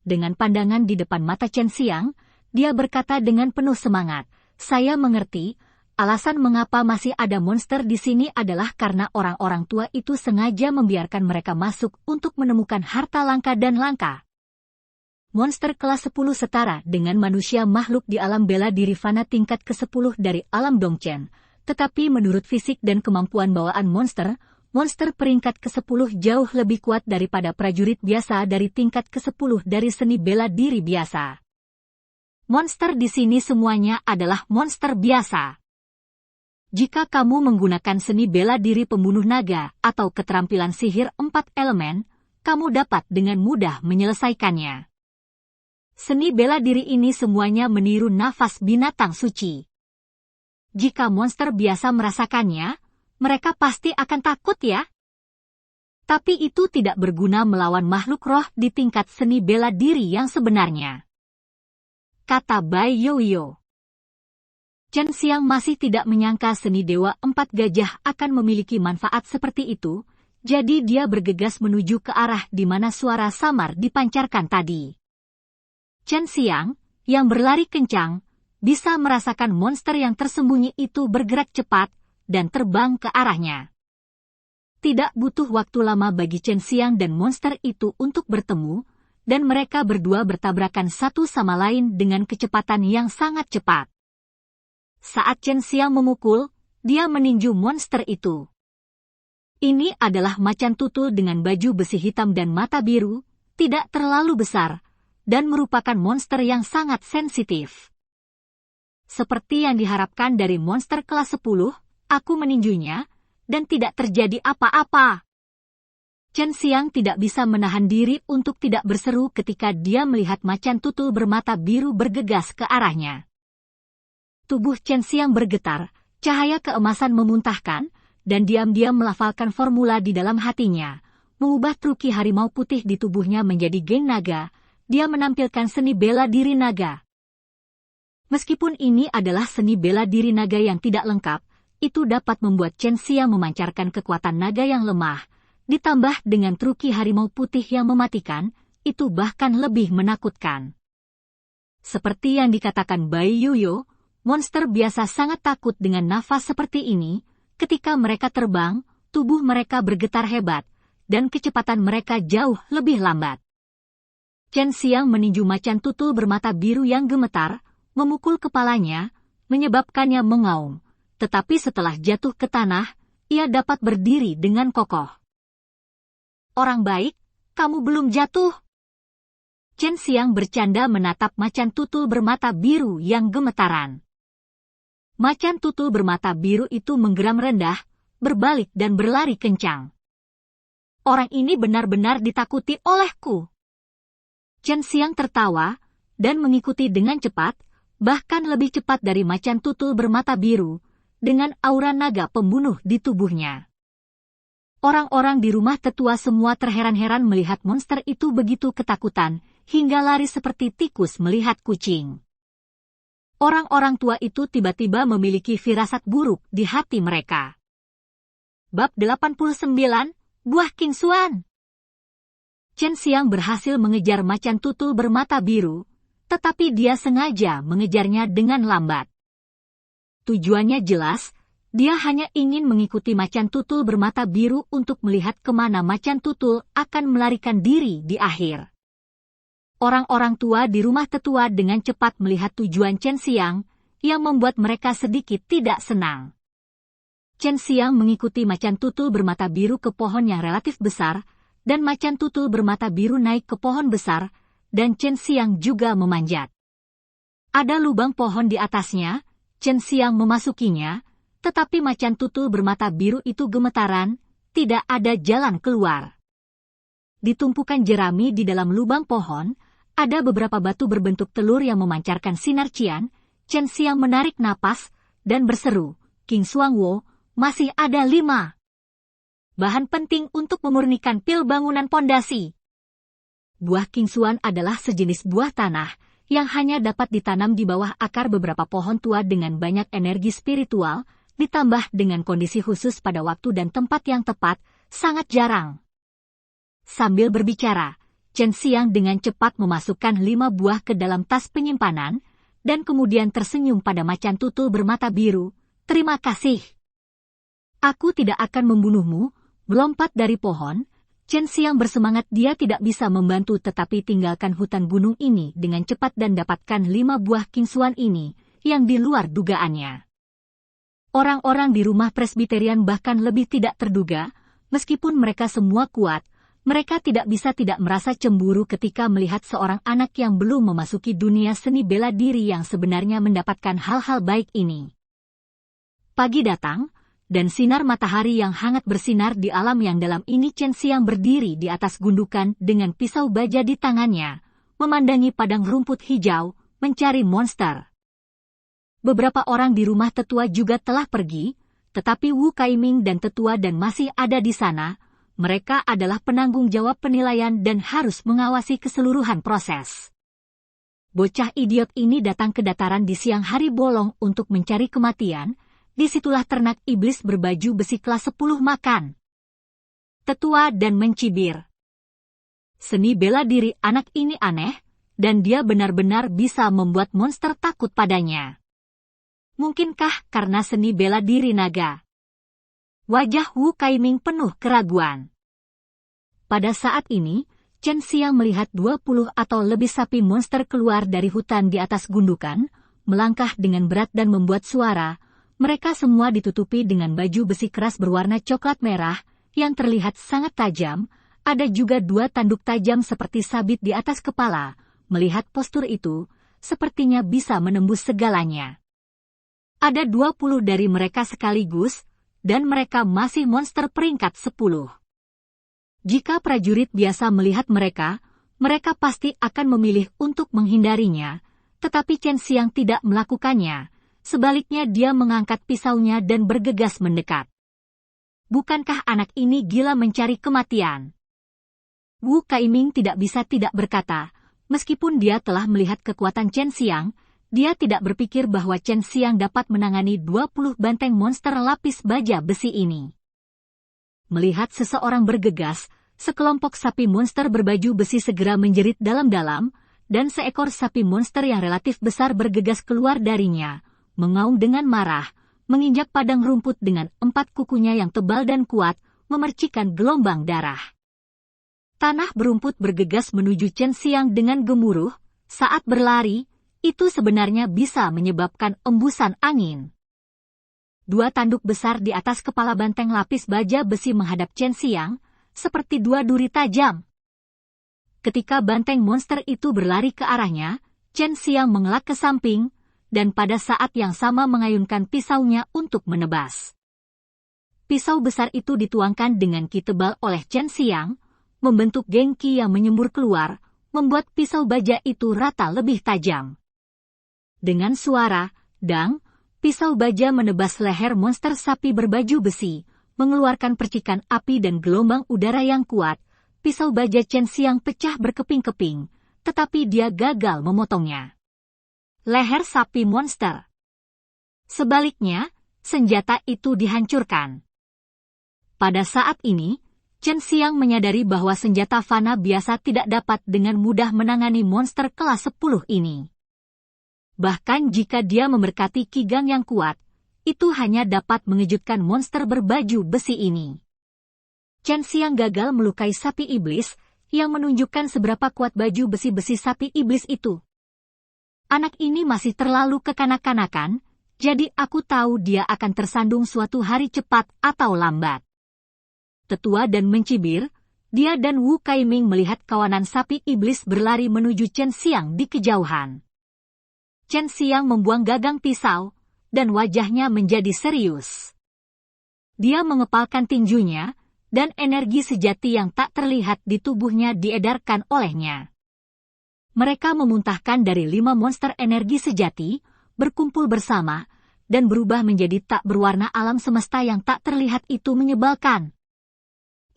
Dengan pandangan di depan mata Chen Xiang, dia berkata dengan penuh semangat, saya mengerti, alasan mengapa masih ada monster di sini adalah karena orang-orang tua itu sengaja membiarkan mereka masuk untuk menemukan harta langka dan langka. Monster kelas 10 setara dengan manusia makhluk di alam bela diri fana tingkat ke-10 dari alam Dongchen. Tetapi menurut fisik dan kemampuan bawaan monster, monster peringkat ke-10 jauh lebih kuat daripada prajurit biasa dari tingkat ke-10 dari seni bela diri biasa. Monster di sini semuanya adalah monster biasa. Jika kamu menggunakan seni bela diri pembunuh naga atau keterampilan sihir 4 elemen, kamu dapat dengan mudah menyelesaikannya. Seni bela diri ini semuanya meniru nafas binatang suci. Jika monster biasa merasakannya, mereka pasti akan takut ya. Tapi itu tidak berguna melawan makhluk roh di tingkat seni bela diri yang sebenarnya. Kata Bai Yoyo. Chen Xiang masih tidak menyangka seni dewa 4 gajah akan memiliki manfaat seperti itu, jadi dia bergegas menuju ke arah di mana suara samar dipancarkan tadi. Chen Xiang, yang berlari kencang, bisa merasakan monster yang tersembunyi itu bergerak cepat dan terbang ke arahnya. Tidak butuh waktu lama bagi Chen Xiang dan monster itu untuk bertemu, dan mereka berdua bertabrakan satu sama lain dengan kecepatan yang sangat cepat. Saat Chen Xiang memukul, dia meninju monster itu. Ini adalah macan tutul dengan baju besi hitam dan mata biru, tidak terlalu besar, dan merupakan monster yang sangat sensitif. Seperti yang diharapkan dari monster kelas 10, aku meninjunya, dan tidak terjadi apa-apa. Chen Xiang tidak bisa menahan diri untuk tidak berseru ketika dia melihat macan tutul bermata biru bergegas ke arahnya. Tubuh Chen Xiang bergetar, cahaya keemasan memuntahkan, dan diam-diam melafalkan formula di dalam hatinya, mengubah truki harimau putih di tubuhnya menjadi geng naga. Dia menampilkan seni bela diri naga. Meskipun ini adalah seni bela diri naga yang tidak lengkap, itu dapat membuat Chen Xiang memancarkan kekuatan naga yang lemah, ditambah dengan truki harimau putih yang mematikan, itu bahkan lebih menakutkan. Seperti yang dikatakan Bai Yuyo, monster biasa sangat takut dengan nafas seperti ini. Ketika mereka terbang, tubuh mereka bergetar hebat, dan kecepatan mereka jauh lebih lambat. Chen Xiang meninju macan tutul bermata biru yang gemetar, memukul kepalanya, menyebabkannya mengaum. Tetapi setelah jatuh ke tanah, ia dapat berdiri dengan kokoh. Orang baik, kamu belum jatuh. Chen Xiang bercanda menatap macan tutul bermata biru yang gemetaran. Macan tutul bermata biru itu menggeram rendah, berbalik dan berlari kencang. Orang ini benar-benar ditakuti olehku. Chen Xiang tertawa, dan mengikuti dengan cepat, bahkan lebih cepat dari macan tutul bermata biru, dengan aura naga pembunuh di tubuhnya. Orang-orang di rumah tetua semua terheran-heran melihat monster itu begitu ketakutan, hingga lari seperti tikus melihat kucing. Orang-orang tua itu tiba-tiba memiliki firasat buruk di hati mereka. Bab 89, Buah King Xuan. Chen Xiang berhasil mengejar macan tutul bermata biru, tetapi dia sengaja mengejarnya dengan lambat. Tujuannya jelas, dia hanya ingin mengikuti macan tutul bermata biru untuk melihat kemana macan tutul akan melarikan diri di akhir. Orang-orang tua di rumah tetua dengan cepat melihat tujuan Chen Xiang, yang membuat mereka sedikit tidak senang. Chen Xiang mengikuti macan tutul bermata biru ke pohon yang relatif besar, dan macan tutul bermata biru naik ke pohon besar, dan Chen Xiang juga memanjat. Ada lubang pohon di atasnya, Chen Xiang memasukinya, tetapi macan tutul bermata biru itu gemetaran, tidak ada jalan keluar. Di tumpukan jerami di dalam lubang pohon, ada beberapa batu berbentuk telur yang memancarkan sinar cian. Chen Xiang menarik napas, dan berseru, King Xuan Wo, masih ada 5. Bahan penting untuk memurnikan pil bangunan pondasi. Buah King Xuan adalah sejenis buah tanah, yang hanya dapat ditanam di bawah akar beberapa pohon tua dengan banyak energi spiritual, ditambah dengan kondisi khusus pada waktu dan tempat yang tepat, sangat jarang. Sambil berbicara, Chen Xiang dengan cepat memasukkan 5 buah ke dalam tas penyimpanan, dan kemudian tersenyum pada macan tutul bermata biru. Terima kasih. Aku tidak akan membunuhmu. Melompat dari pohon, Chen Xiang bersemangat dia tidak bisa membantu tetapi tinggalkan hutan gunung ini dengan cepat dan dapatkan 5 buah King Xuan ini, yang di luar dugaannya. Orang-orang di rumah Presbyterian bahkan lebih tidak terduga, meskipun mereka semua kuat, mereka tidak bisa tidak merasa cemburu ketika melihat seorang anak yang belum memasuki dunia seni bela diri yang sebenarnya mendapatkan hal-hal baik ini. Pagi datang, dan sinar matahari yang hangat bersinar di alam yang dalam ini. Chen Xiang berdiri di atas gundukan dengan pisau baja di tangannya, memandangi padang rumput hijau, mencari monster. Beberapa orang di rumah tetua juga telah pergi, tetapi Wu Kaiming dan tetua dan masih ada di sana. Mereka adalah penanggung jawab penilaian dan harus mengawasi keseluruhan proses. Bocah idiot ini datang ke dataran di siang hari bolong untuk mencari kematian. Disitulah ternak iblis berbaju besi kelas 10 makan. Tetua dan mencibir. Seni bela diri anak ini aneh, dan dia benar-benar bisa membuat monster takut padanya. Mungkinkah karena seni bela diri naga? Wajah Wu Kaiming penuh keraguan. Pada saat ini, Chen Xiang melihat 20 atau lebih sapi monster keluar dari hutan di atas gundukan, melangkah dengan berat dan membuat suara. Mereka semua ditutupi dengan baju besi keras berwarna coklat merah, yang terlihat sangat tajam. Ada juga 2 tanduk tajam seperti sabit di atas kepala. Melihat postur itu, sepertinya bisa menembus segalanya. Ada 20 dari mereka sekaligus, dan mereka masih monster peringkat 10. Jika prajurit biasa melihat mereka, mereka pasti akan memilih untuk menghindarinya, tetapi Chen Xiang tidak melakukannya. Sebaliknya dia mengangkat pisaunya dan bergegas mendekat. Bukankah anak ini gila mencari kematian? Wu Kaiming tidak bisa tidak berkata, meskipun dia telah melihat kekuatan Chen Xiang, dia tidak berpikir bahwa Chen Xiang dapat menangani 20 banteng monster lapis baja besi ini. Melihat seseorang bergegas, sekelompok sapi monster berbaju besi segera menjerit dalam-dalam, dan seekor sapi monster yang relatif besar bergegas keluar darinya, mengaum dengan marah, menginjak padang rumput dengan 4 kukunya yang tebal dan kuat, memercikan gelombang darah. Tanah berumput bergegas menuju Chen Xiang dengan gemuruh. Saat berlari, itu sebenarnya bisa menyebabkan embusan angin. 2 tanduk besar di atas kepala banteng lapis baja besi menghadap Chen Xiang, seperti 2 duri tajam. Ketika banteng monster itu berlari ke arahnya, Chen Xiang mengelak ke samping, dan pada saat yang sama mengayunkan pisaunya untuk menebas. Pisau besar itu dituangkan dengan ki tebal oleh Chen Xiang, membentuk gengki yang menyembur keluar, membuat pisau baja itu rata lebih tajam. Dengan suara, dang, pisau baja menebas leher monster sapi berbaju besi, mengeluarkan percikan api dan gelombang udara yang kuat. Pisau baja Chen Xiang pecah berkeping-keping, tetapi dia gagal memotongnya. Leher sapi monster. Sebaliknya, senjata itu dihancurkan. Pada saat ini, Chen Xiang menyadari bahwa senjata fana biasa tidak dapat dengan mudah menangani monster kelas 10 ini. Bahkan jika dia memberkati Kigang yang kuat, itu hanya dapat mengejutkan monster berbaju besi ini. Chen Xiang gagal melukai sapi iblis, yang menunjukkan seberapa kuat baju besi-besi sapi iblis itu. Anak ini masih terlalu kekanak-kanakan, jadi aku tahu dia akan tersandung suatu hari cepat atau lambat. Tetua dan mencibir, dia dan Wu Kaiming melihat kawanan sapi iblis berlari menuju Chen Xiang di kejauhan. Chen Xiang membuang gagang pisau, dan wajahnya menjadi serius. Dia mengepalkan tinjunya, dan energi sejati yang tak terlihat di tubuhnya diedarkan olehnya. Mereka memuntahkan dari 5 monster energi sejati, berkumpul bersama, dan berubah menjadi tak berwarna alam semesta yang tak terlihat itu menyebalkan.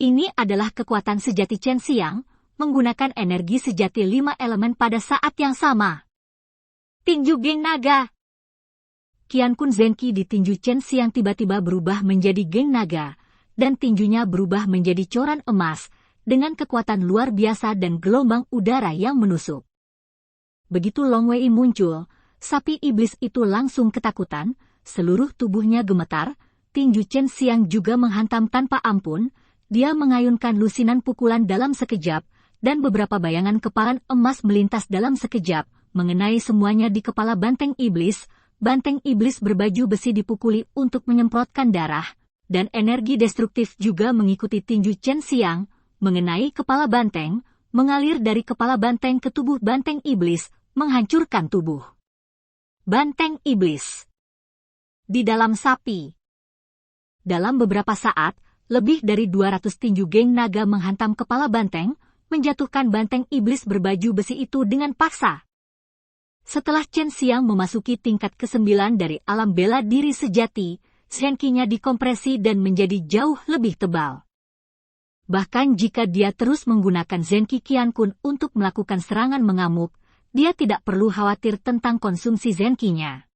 Ini adalah kekuatan sejati Chen Xiang, menggunakan energi sejati 5 elemen pada saat yang sama. Tinju Geng Naga. Qiankun Zenki di tinju Chen Xiang tiba-tiba berubah menjadi Geng Naga, dan tinjunya berubah menjadi coran emas, dengan kekuatan luar biasa dan gelombang udara yang menusuk. Begitu Long Wei muncul, sapi iblis itu langsung ketakutan, seluruh tubuhnya gemetar, tinju Chen Xiang juga menghantam tanpa ampun. Dia mengayunkan lusinan pukulan dalam sekejap, dan beberapa bayangan kepalan emas melintas dalam sekejap, mengenai semuanya di kepala banteng iblis. Banteng iblis berbaju besi dipukuli untuk menyemprotkan darah, dan energi destruktif juga mengikuti tinju Chen Xiang, mengenai kepala banteng, mengalir dari kepala banteng ke tubuh banteng iblis, menghancurkan tubuh banteng iblis. Di dalam sapi. Dalam beberapa saat, lebih dari 200 tinju Geng Naga menghantam kepala banteng, menjatuhkan banteng iblis berbaju besi itu dengan paksa. Setelah Chen Xiang memasuki tingkat ke-9 dari alam bela diri sejati, zenkinya dikompresi dan menjadi jauh lebih tebal. Bahkan jika dia terus menggunakan zenki Qiankun untuk melakukan serangan mengamuk, dia tidak perlu khawatir tentang konsumsi zenkinya.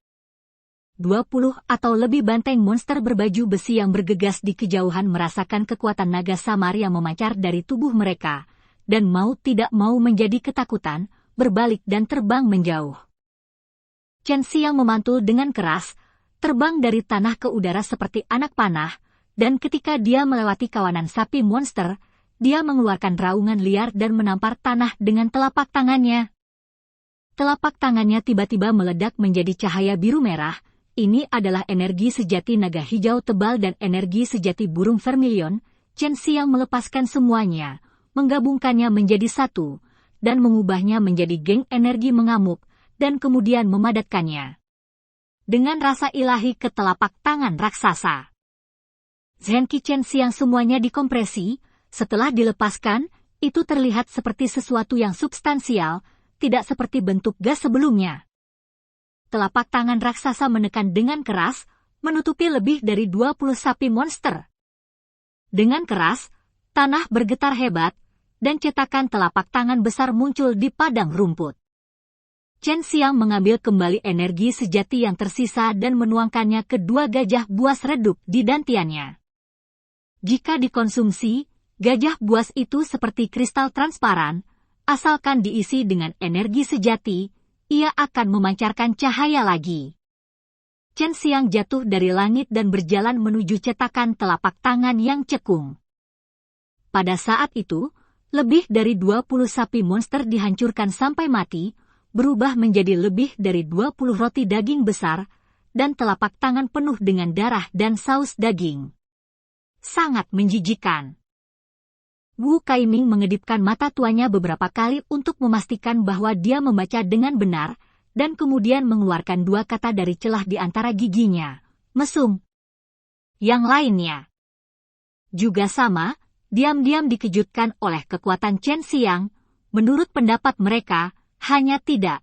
20 atau lebih banteng monster berbaju besi yang bergegas di kejauhan merasakan kekuatan naga samar yang memancar dari tubuh mereka, dan mau tidak mau menjadi ketakutan, berbalik dan terbang menjauh. Chen Xiang memantul dengan keras, terbang dari tanah ke udara seperti anak panah, dan ketika dia melewati kawanan sapi monster, dia mengeluarkan raungan liar dan menampar tanah dengan telapak tangannya. Telapak tangannya tiba-tiba meledak menjadi cahaya biru merah. Ini adalah energi sejati naga hijau tebal dan energi sejati burung vermilion. Chen Xiang melepaskan semuanya, menggabungkannya menjadi satu, dan mengubahnya menjadi geng energi mengamuk, dan kemudian memadatkannya dengan rasa ilahi ke telapak tangan raksasa. Zenki Chen Xiang semuanya dikompresi. Setelah dilepaskan, itu terlihat seperti sesuatu yang substansial, tidak seperti bentuk gas sebelumnya. Telapak tangan raksasa menekan dengan keras, menutupi lebih dari 20 sapi monster. Dengan keras, tanah bergetar hebat, dan cetakan telapak tangan besar muncul di padang rumput. Chen Xiang mengambil kembali energi sejati yang tersisa dan menuangkannya ke dua gajah buas redup di dantiannya. Jika dikonsumsi, gajah buas itu seperti kristal transparan, asalkan diisi dengan energi sejati, ia akan memancarkan cahaya lagi. Chen Xiang jatuh dari langit dan berjalan menuju cetakan telapak tangan yang cekung. Pada saat itu, lebih dari 20 sapi monster dihancurkan sampai mati, berubah menjadi lebih dari 20 roti daging besar, dan telapak tangan penuh dengan darah dan saus daging. Sangat menjijikan. Wu Kaiming mengedipkan mata tuanya beberapa kali untuk memastikan bahwa dia membaca dengan benar, dan kemudian mengeluarkan dua kata dari celah di antara giginya, mesum. Yang lainnya juga sama, diam-diam dikejutkan oleh kekuatan Chen Xiang. Menurut pendapat mereka, hanya tidak.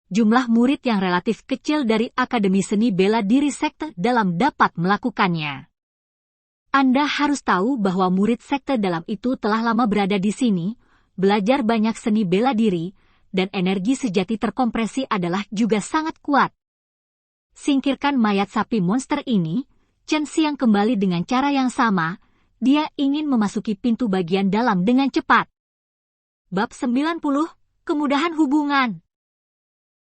Jumlah murid yang relatif kecil dari Akademi Seni Bela Diri Sekte Dalam dapat melakukannya. Anda harus tahu bahwa murid Sekte Dalam itu telah lama berada di sini, belajar banyak seni bela diri, dan energi sejati terkompresi adalah juga sangat kuat. Singkirkan mayat sapi monster ini, Chen Xiang kembali dengan cara yang sama, dia ingin memasuki pintu bagian dalam dengan cepat. Bab 90, Kemudahan Hubungan.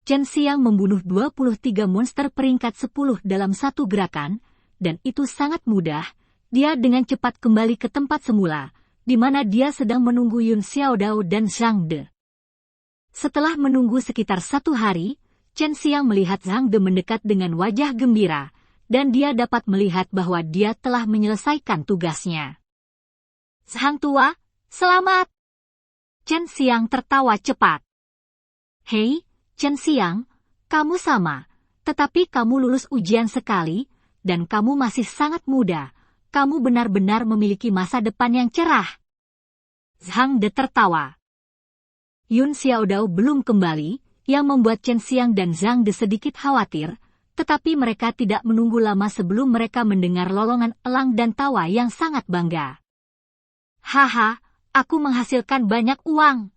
Chen Xiang membunuh 23 monster peringkat 10 dalam satu gerakan, dan itu sangat mudah. Dia dengan cepat kembali ke tempat semula, di mana dia sedang menunggu Yun Xiaodao dan Zhang De. Setelah menunggu sekitar 1 hari, Chen Xiang melihat Zhang De mendekat dengan wajah gembira, dan dia dapat melihat bahwa dia telah menyelesaikan tugasnya. Zhang tua, selamat! Chen Xiang tertawa cepat. Hei, Chen Xiang, kamu sama, tetapi kamu lulus ujian sekali, dan kamu masih sangat muda. Kamu benar-benar memiliki masa depan yang cerah. Zhang De tertawa. Yun Xiaodao belum kembali, yang membuat Chen Xiang dan Zhang De sedikit khawatir, tetapi mereka tidak menunggu lama sebelum mereka mendengar lolongan elang dan tawa yang sangat bangga. Haha, aku menghasilkan banyak uang.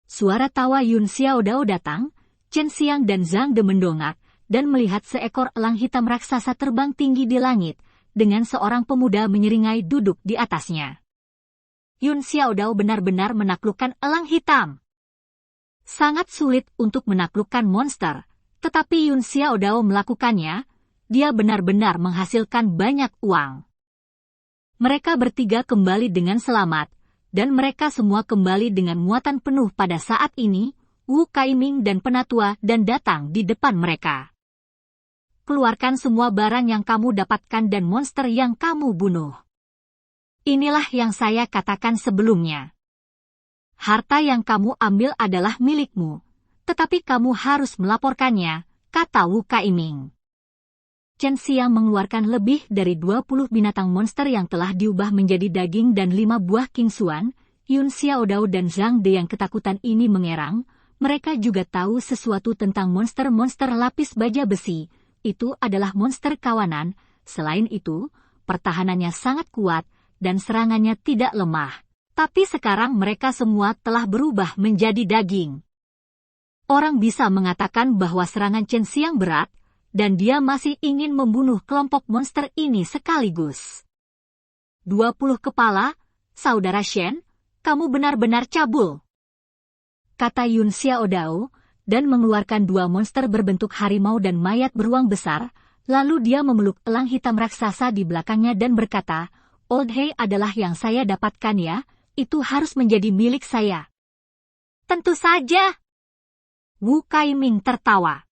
Suara tawa Yun Xiaodao datang, Chen Xiang dan Zhang De mendongak, dan melihat seekor elang hitam raksasa terbang tinggi di langit, dengan seorang pemuda menyeringai duduk di atasnya. Yun Xiaodao benar-benar menaklukkan elang hitam. Sangat sulit untuk menaklukkan monster, tetapi Yun Xiaodao melakukannya, dia benar-benar menghasilkan banyak uang. Mereka bertiga kembali dengan selamat, dan mereka semua kembali dengan muatan penuh pada saat ini. Wu Kaiming dan Penatua dan datang di depan mereka. Keluarkan semua barang yang kamu dapatkan dan monster yang kamu bunuh. Inilah yang saya katakan sebelumnya. Harta yang kamu ambil adalah milikmu, tetapi kamu harus melaporkannya, kata Wu Kaiming. Chen Xiang mengeluarkan lebih dari 20 binatang monster yang telah diubah menjadi daging dan 5 buah kingsuan. Yun Xiaodao dan Zhang De yang ketakutan ini mengerang, mereka juga tahu sesuatu tentang monster-monster lapis baja besi. Itu adalah monster kawanan, selain itu, pertahanannya sangat kuat, dan serangannya tidak lemah. Tapi sekarang mereka semua telah berubah menjadi daging. Orang bisa mengatakan bahwa serangan Chen Xiang berat, dan dia masih ingin membunuh kelompok monster ini sekaligus. 20 kepala, Saudara Shen, kamu benar-benar cabul, kata Yun Xiaodao, dan mengeluarkan 2 monster berbentuk harimau dan mayat beruang besar, lalu dia memeluk elang hitam raksasa di belakangnya dan berkata, Old Hei adalah yang saya dapatkan ya, itu harus menjadi milik saya. Tentu saja. Wu Kaiming tertawa.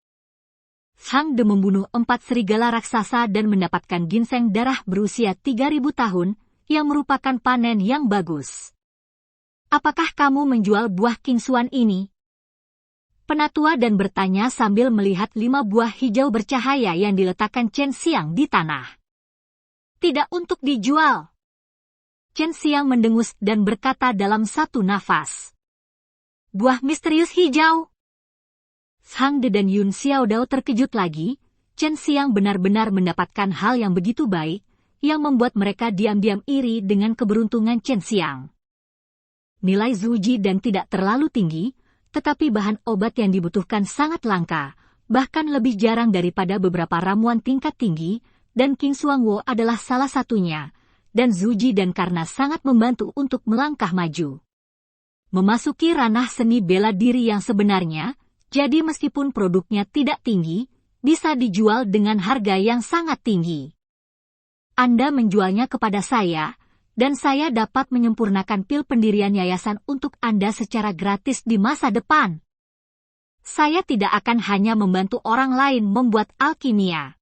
Hang De membunuh 4 serigala raksasa dan mendapatkan ginseng darah berusia 3000 tahun, yang merupakan panen yang bagus. Apakah kamu menjual buah kingsuan ini? Penatua dan bertanya sambil melihat 5 buah hijau bercahaya yang diletakkan Chen Xiang di tanah. Tidak untuk dijual. Chen Xiang mendengus dan berkata dalam satu nafas. Buah misterius hijau. Hang De dan Yun Xiaodao terkejut lagi. Chen Xiang benar-benar mendapatkan hal yang begitu baik, yang membuat mereka diam-diam iri dengan keberuntungan Chen Xiang. Nilai Zuji dan tidak terlalu tinggi, tetapi bahan obat yang dibutuhkan sangat langka, bahkan lebih jarang daripada beberapa ramuan tingkat tinggi, dan King Suangwo adalah salah satunya, dan Zuji dan karena sangat membantu untuk melangkah maju. Memasuki ranah seni bela diri yang sebenarnya, jadi meskipun produknya tidak tinggi, bisa dijual dengan harga yang sangat tinggi. Anda menjualnya kepada saya, dan saya dapat menyempurnakan pil pendirian yayasan untuk Anda secara gratis di masa depan. Saya tidak akan hanya membantu orang lain membuat alkimia.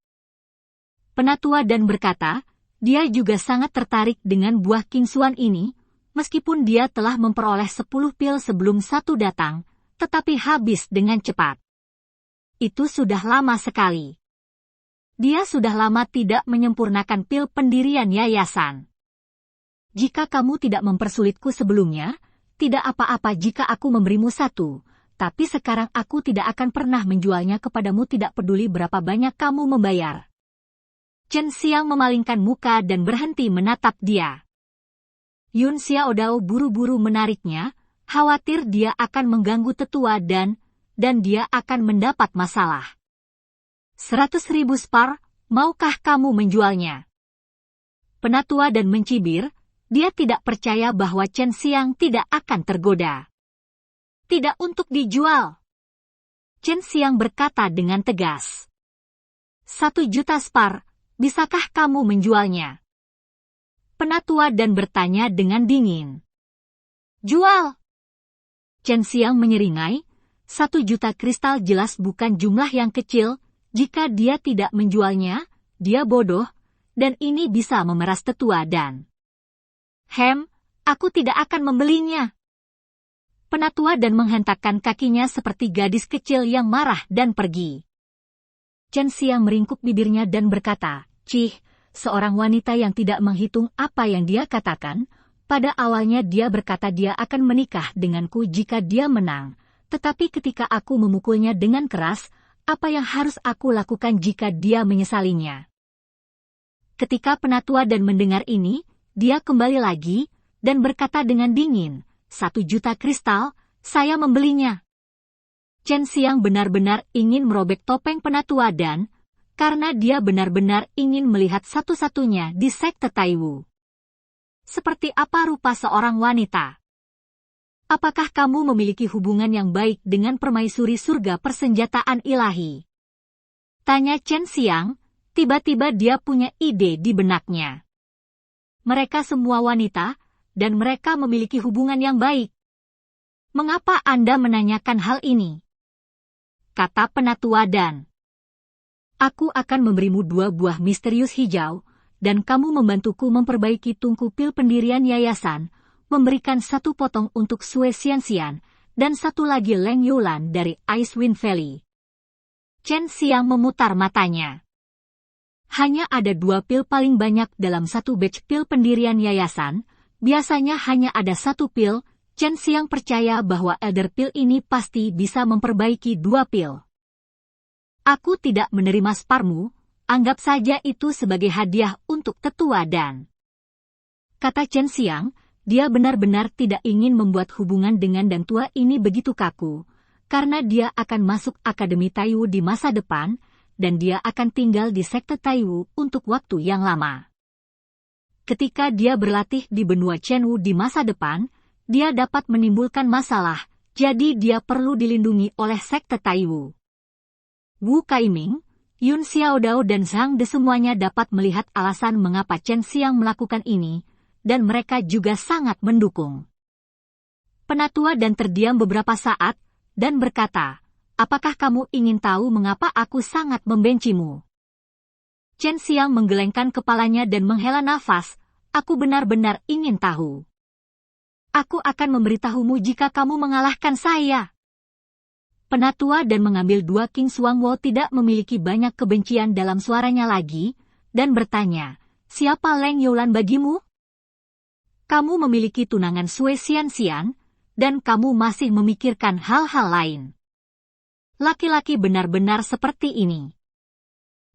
Penatua dan berkata, dia juga sangat tertarik dengan buah kingsuan ini, meskipun dia telah memperoleh 10 pil sebelum satu datang, tetapi habis dengan cepat. Itu sudah lama sekali. Dia sudah lama tidak menyempurnakan pil pendirian yayasan. Jika kamu tidak mempersulitku sebelumnya, tidak apa-apa jika aku memberimu 1, tapi sekarang aku tidak akan pernah menjualnya kepadamu tidak peduli berapa banyak kamu membayar. Chen Xiang memalingkan muka dan berhenti menatap dia. Yun Xiaodao buru-buru menariknya, khawatir dia akan mengganggu tetua dan dia akan mendapat masalah. 100.000 spar, maukah kamu menjualnya? Penatua dan mencibir, dia tidak percaya bahwa Chen Xiang tidak akan tergoda. Tidak untuk dijual. Chen Xiang berkata dengan tegas. 1 juta spar, bisakah kamu menjualnya? Penatua dan bertanya dengan dingin. Jual! Chen Xiang menyeringai, 1 juta kristal jelas bukan jumlah yang kecil, jika dia tidak menjualnya, dia bodoh, dan ini bisa memeras tetua dan... aku tidak akan membelinya. Penatua dan menghentakkan kakinya seperti gadis kecil yang marah dan pergi. Chen Xiang meringkuk bibirnya dan berkata, seorang wanita yang tidak menghitung apa yang dia katakan. Pada awalnya dia berkata dia akan menikah denganku jika dia menang, tetapi ketika aku memukulnya dengan keras, apa yang harus aku lakukan jika dia menyesalinya? Ketika penatua dan mendengar ini, dia kembali lagi, dan berkata dengan dingin, 1 juta kristal, saya membelinya. Chen Xiang benar-benar ingin merobek topeng penatua dan, karena dia benar-benar ingin melihat satu-satunya di sekte Taiwu. Seperti apa rupa seorang wanita? Apakah kamu memiliki hubungan yang baik dengan permaisuri surga persenjataan ilahi? Tanya Chen Xiang, tiba-tiba dia punya ide di benaknya. Mereka semua wanita, dan mereka memiliki hubungan yang baik. Mengapa Anda menanyakan hal ini? Kata penatua dan... Aku akan memberimu 2 buah misterius hijau, dan kamu membantuku memperbaiki tungku pil pendirian yayasan, memberikan 1 potong untuk Sue Xianxian, dan 1 lagi Leng Yulan dari Icewind Valley. Chen Xiang memutar matanya. Hanya ada 2 pil paling banyak dalam 1 batch pil pendirian yayasan, biasanya hanya ada 1 pil, Chen Xiang percaya bahwa Elder Pil ini pasti bisa memperbaiki 2 pil. Aku tidak menerima sparmu, anggap saja itu sebagai hadiah untuk tetua dan... Kata Chen Xiang, dia benar-benar tidak ingin membuat hubungan dengan dan tua ini begitu kaku, karena dia akan masuk Akademi Taiwu di masa depan, dan dia akan tinggal di sekte Taiwu untuk waktu yang lama. Ketika dia berlatih di benua Chenwu di masa depan, dia dapat menimbulkan masalah, jadi dia perlu dilindungi oleh sekte Taiwu. Wu Kaiming, Yun Xiaodao dan Zhang De semuanya dapat melihat alasan mengapa Chen Xiang melakukan ini, dan mereka juga sangat mendukung. Penatua dan terdiam beberapa saat, dan berkata, apakah kamu ingin tahu mengapa aku sangat membencimu? Chen Xiang menggelengkan kepalanya dan menghela nafas, aku benar-benar ingin tahu. Aku akan memberitahumu jika kamu mengalahkan saya. Penatua dan mengambil 2 King Suangwo tidak memiliki banyak kebencian dalam suaranya lagi, dan bertanya, siapa Leng Youlan bagimu? Kamu memiliki tunangan Sui Xianxian, dan kamu masih memikirkan hal-hal lain. Laki-laki benar-benar seperti ini.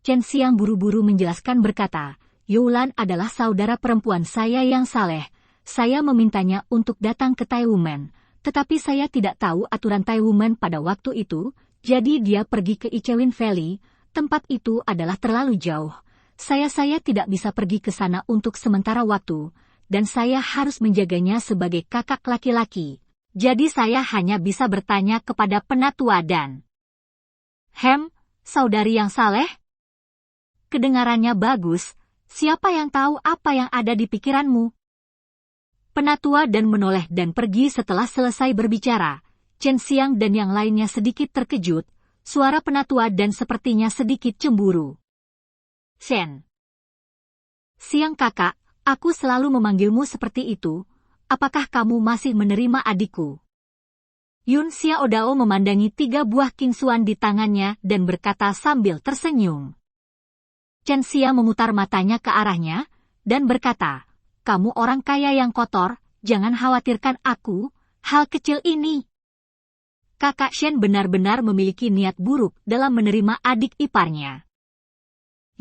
Chen Xiang buru-buru menjelaskan berkata, Youlan adalah saudara perempuan saya yang saleh. Saya memintanya untuk datang ke Taiwan, tetapi saya tidak tahu aturan Taiwan pada waktu itu, jadi dia pergi ke Ichewin Valley. Tempat itu adalah terlalu jauh. Saya tidak bisa pergi ke sana untuk sementara waktu, dan saya harus menjaganya sebagai kakak laki-laki. Jadi saya hanya bisa bertanya kepada penatua dan saudari yang saleh? Kedengarannya bagus, siapa yang tahu apa yang ada di pikiranmu? Penatua dan menoleh dan pergi setelah selesai berbicara. Chen Xiang dan yang lainnya sedikit terkejut, suara penatua dan sepertinya sedikit cemburu. Shen. Xiang kakak, aku selalu memanggilmu seperti itu, apakah kamu masih menerima adikku? Yun Xiaodao memandangi 3 buah King Xuan di tangannya dan berkata sambil tersenyum. Chen Xiang memutar matanya ke arahnya, dan berkata, kamu orang kaya yang kotor, jangan khawatirkan aku, hal kecil ini. Kakak Shen benar-benar memiliki niat buruk dalam menerima adik iparnya.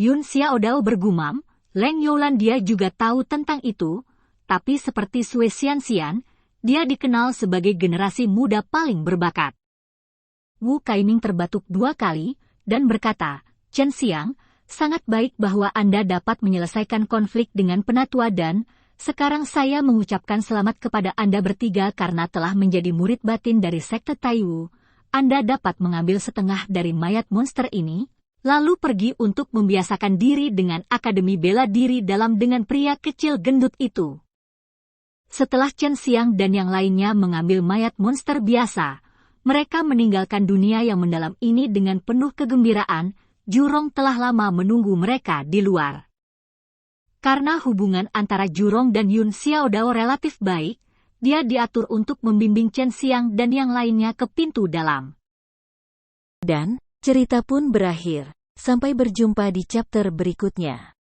Yun Xiaodao bergumam, Leng Youlan dia juga tahu tentang itu, tapi seperti Sui Xianxian, dia dikenal sebagai generasi muda paling berbakat. Wu Kaiming terbatuk 2 kali, dan berkata, Chen Xiang, sangat baik bahwa Anda dapat menyelesaikan konflik dengan penatua dan, sekarang saya mengucapkan selamat kepada Anda bertiga karena telah menjadi murid batin dari Sekte Taiwu. Anda dapat mengambil setengah dari mayat monster ini, lalu pergi untuk membiasakan diri dengan Akademi Bela Diri Dalam dengan pria kecil gendut itu. Setelah Chen Xiang dan yang lainnya mengambil mayat monster biasa, mereka meninggalkan dunia yang mendalam ini dengan penuh kegembiraan. Jurong telah lama menunggu mereka di luar. Karena hubungan antara Jurong dan Yun Xiaodao relatif baik, dia diatur untuk membimbing Chen Xiang dan yang lainnya ke pintu dalam. Dan, cerita pun berakhir. Sampai berjumpa di chapter berikutnya.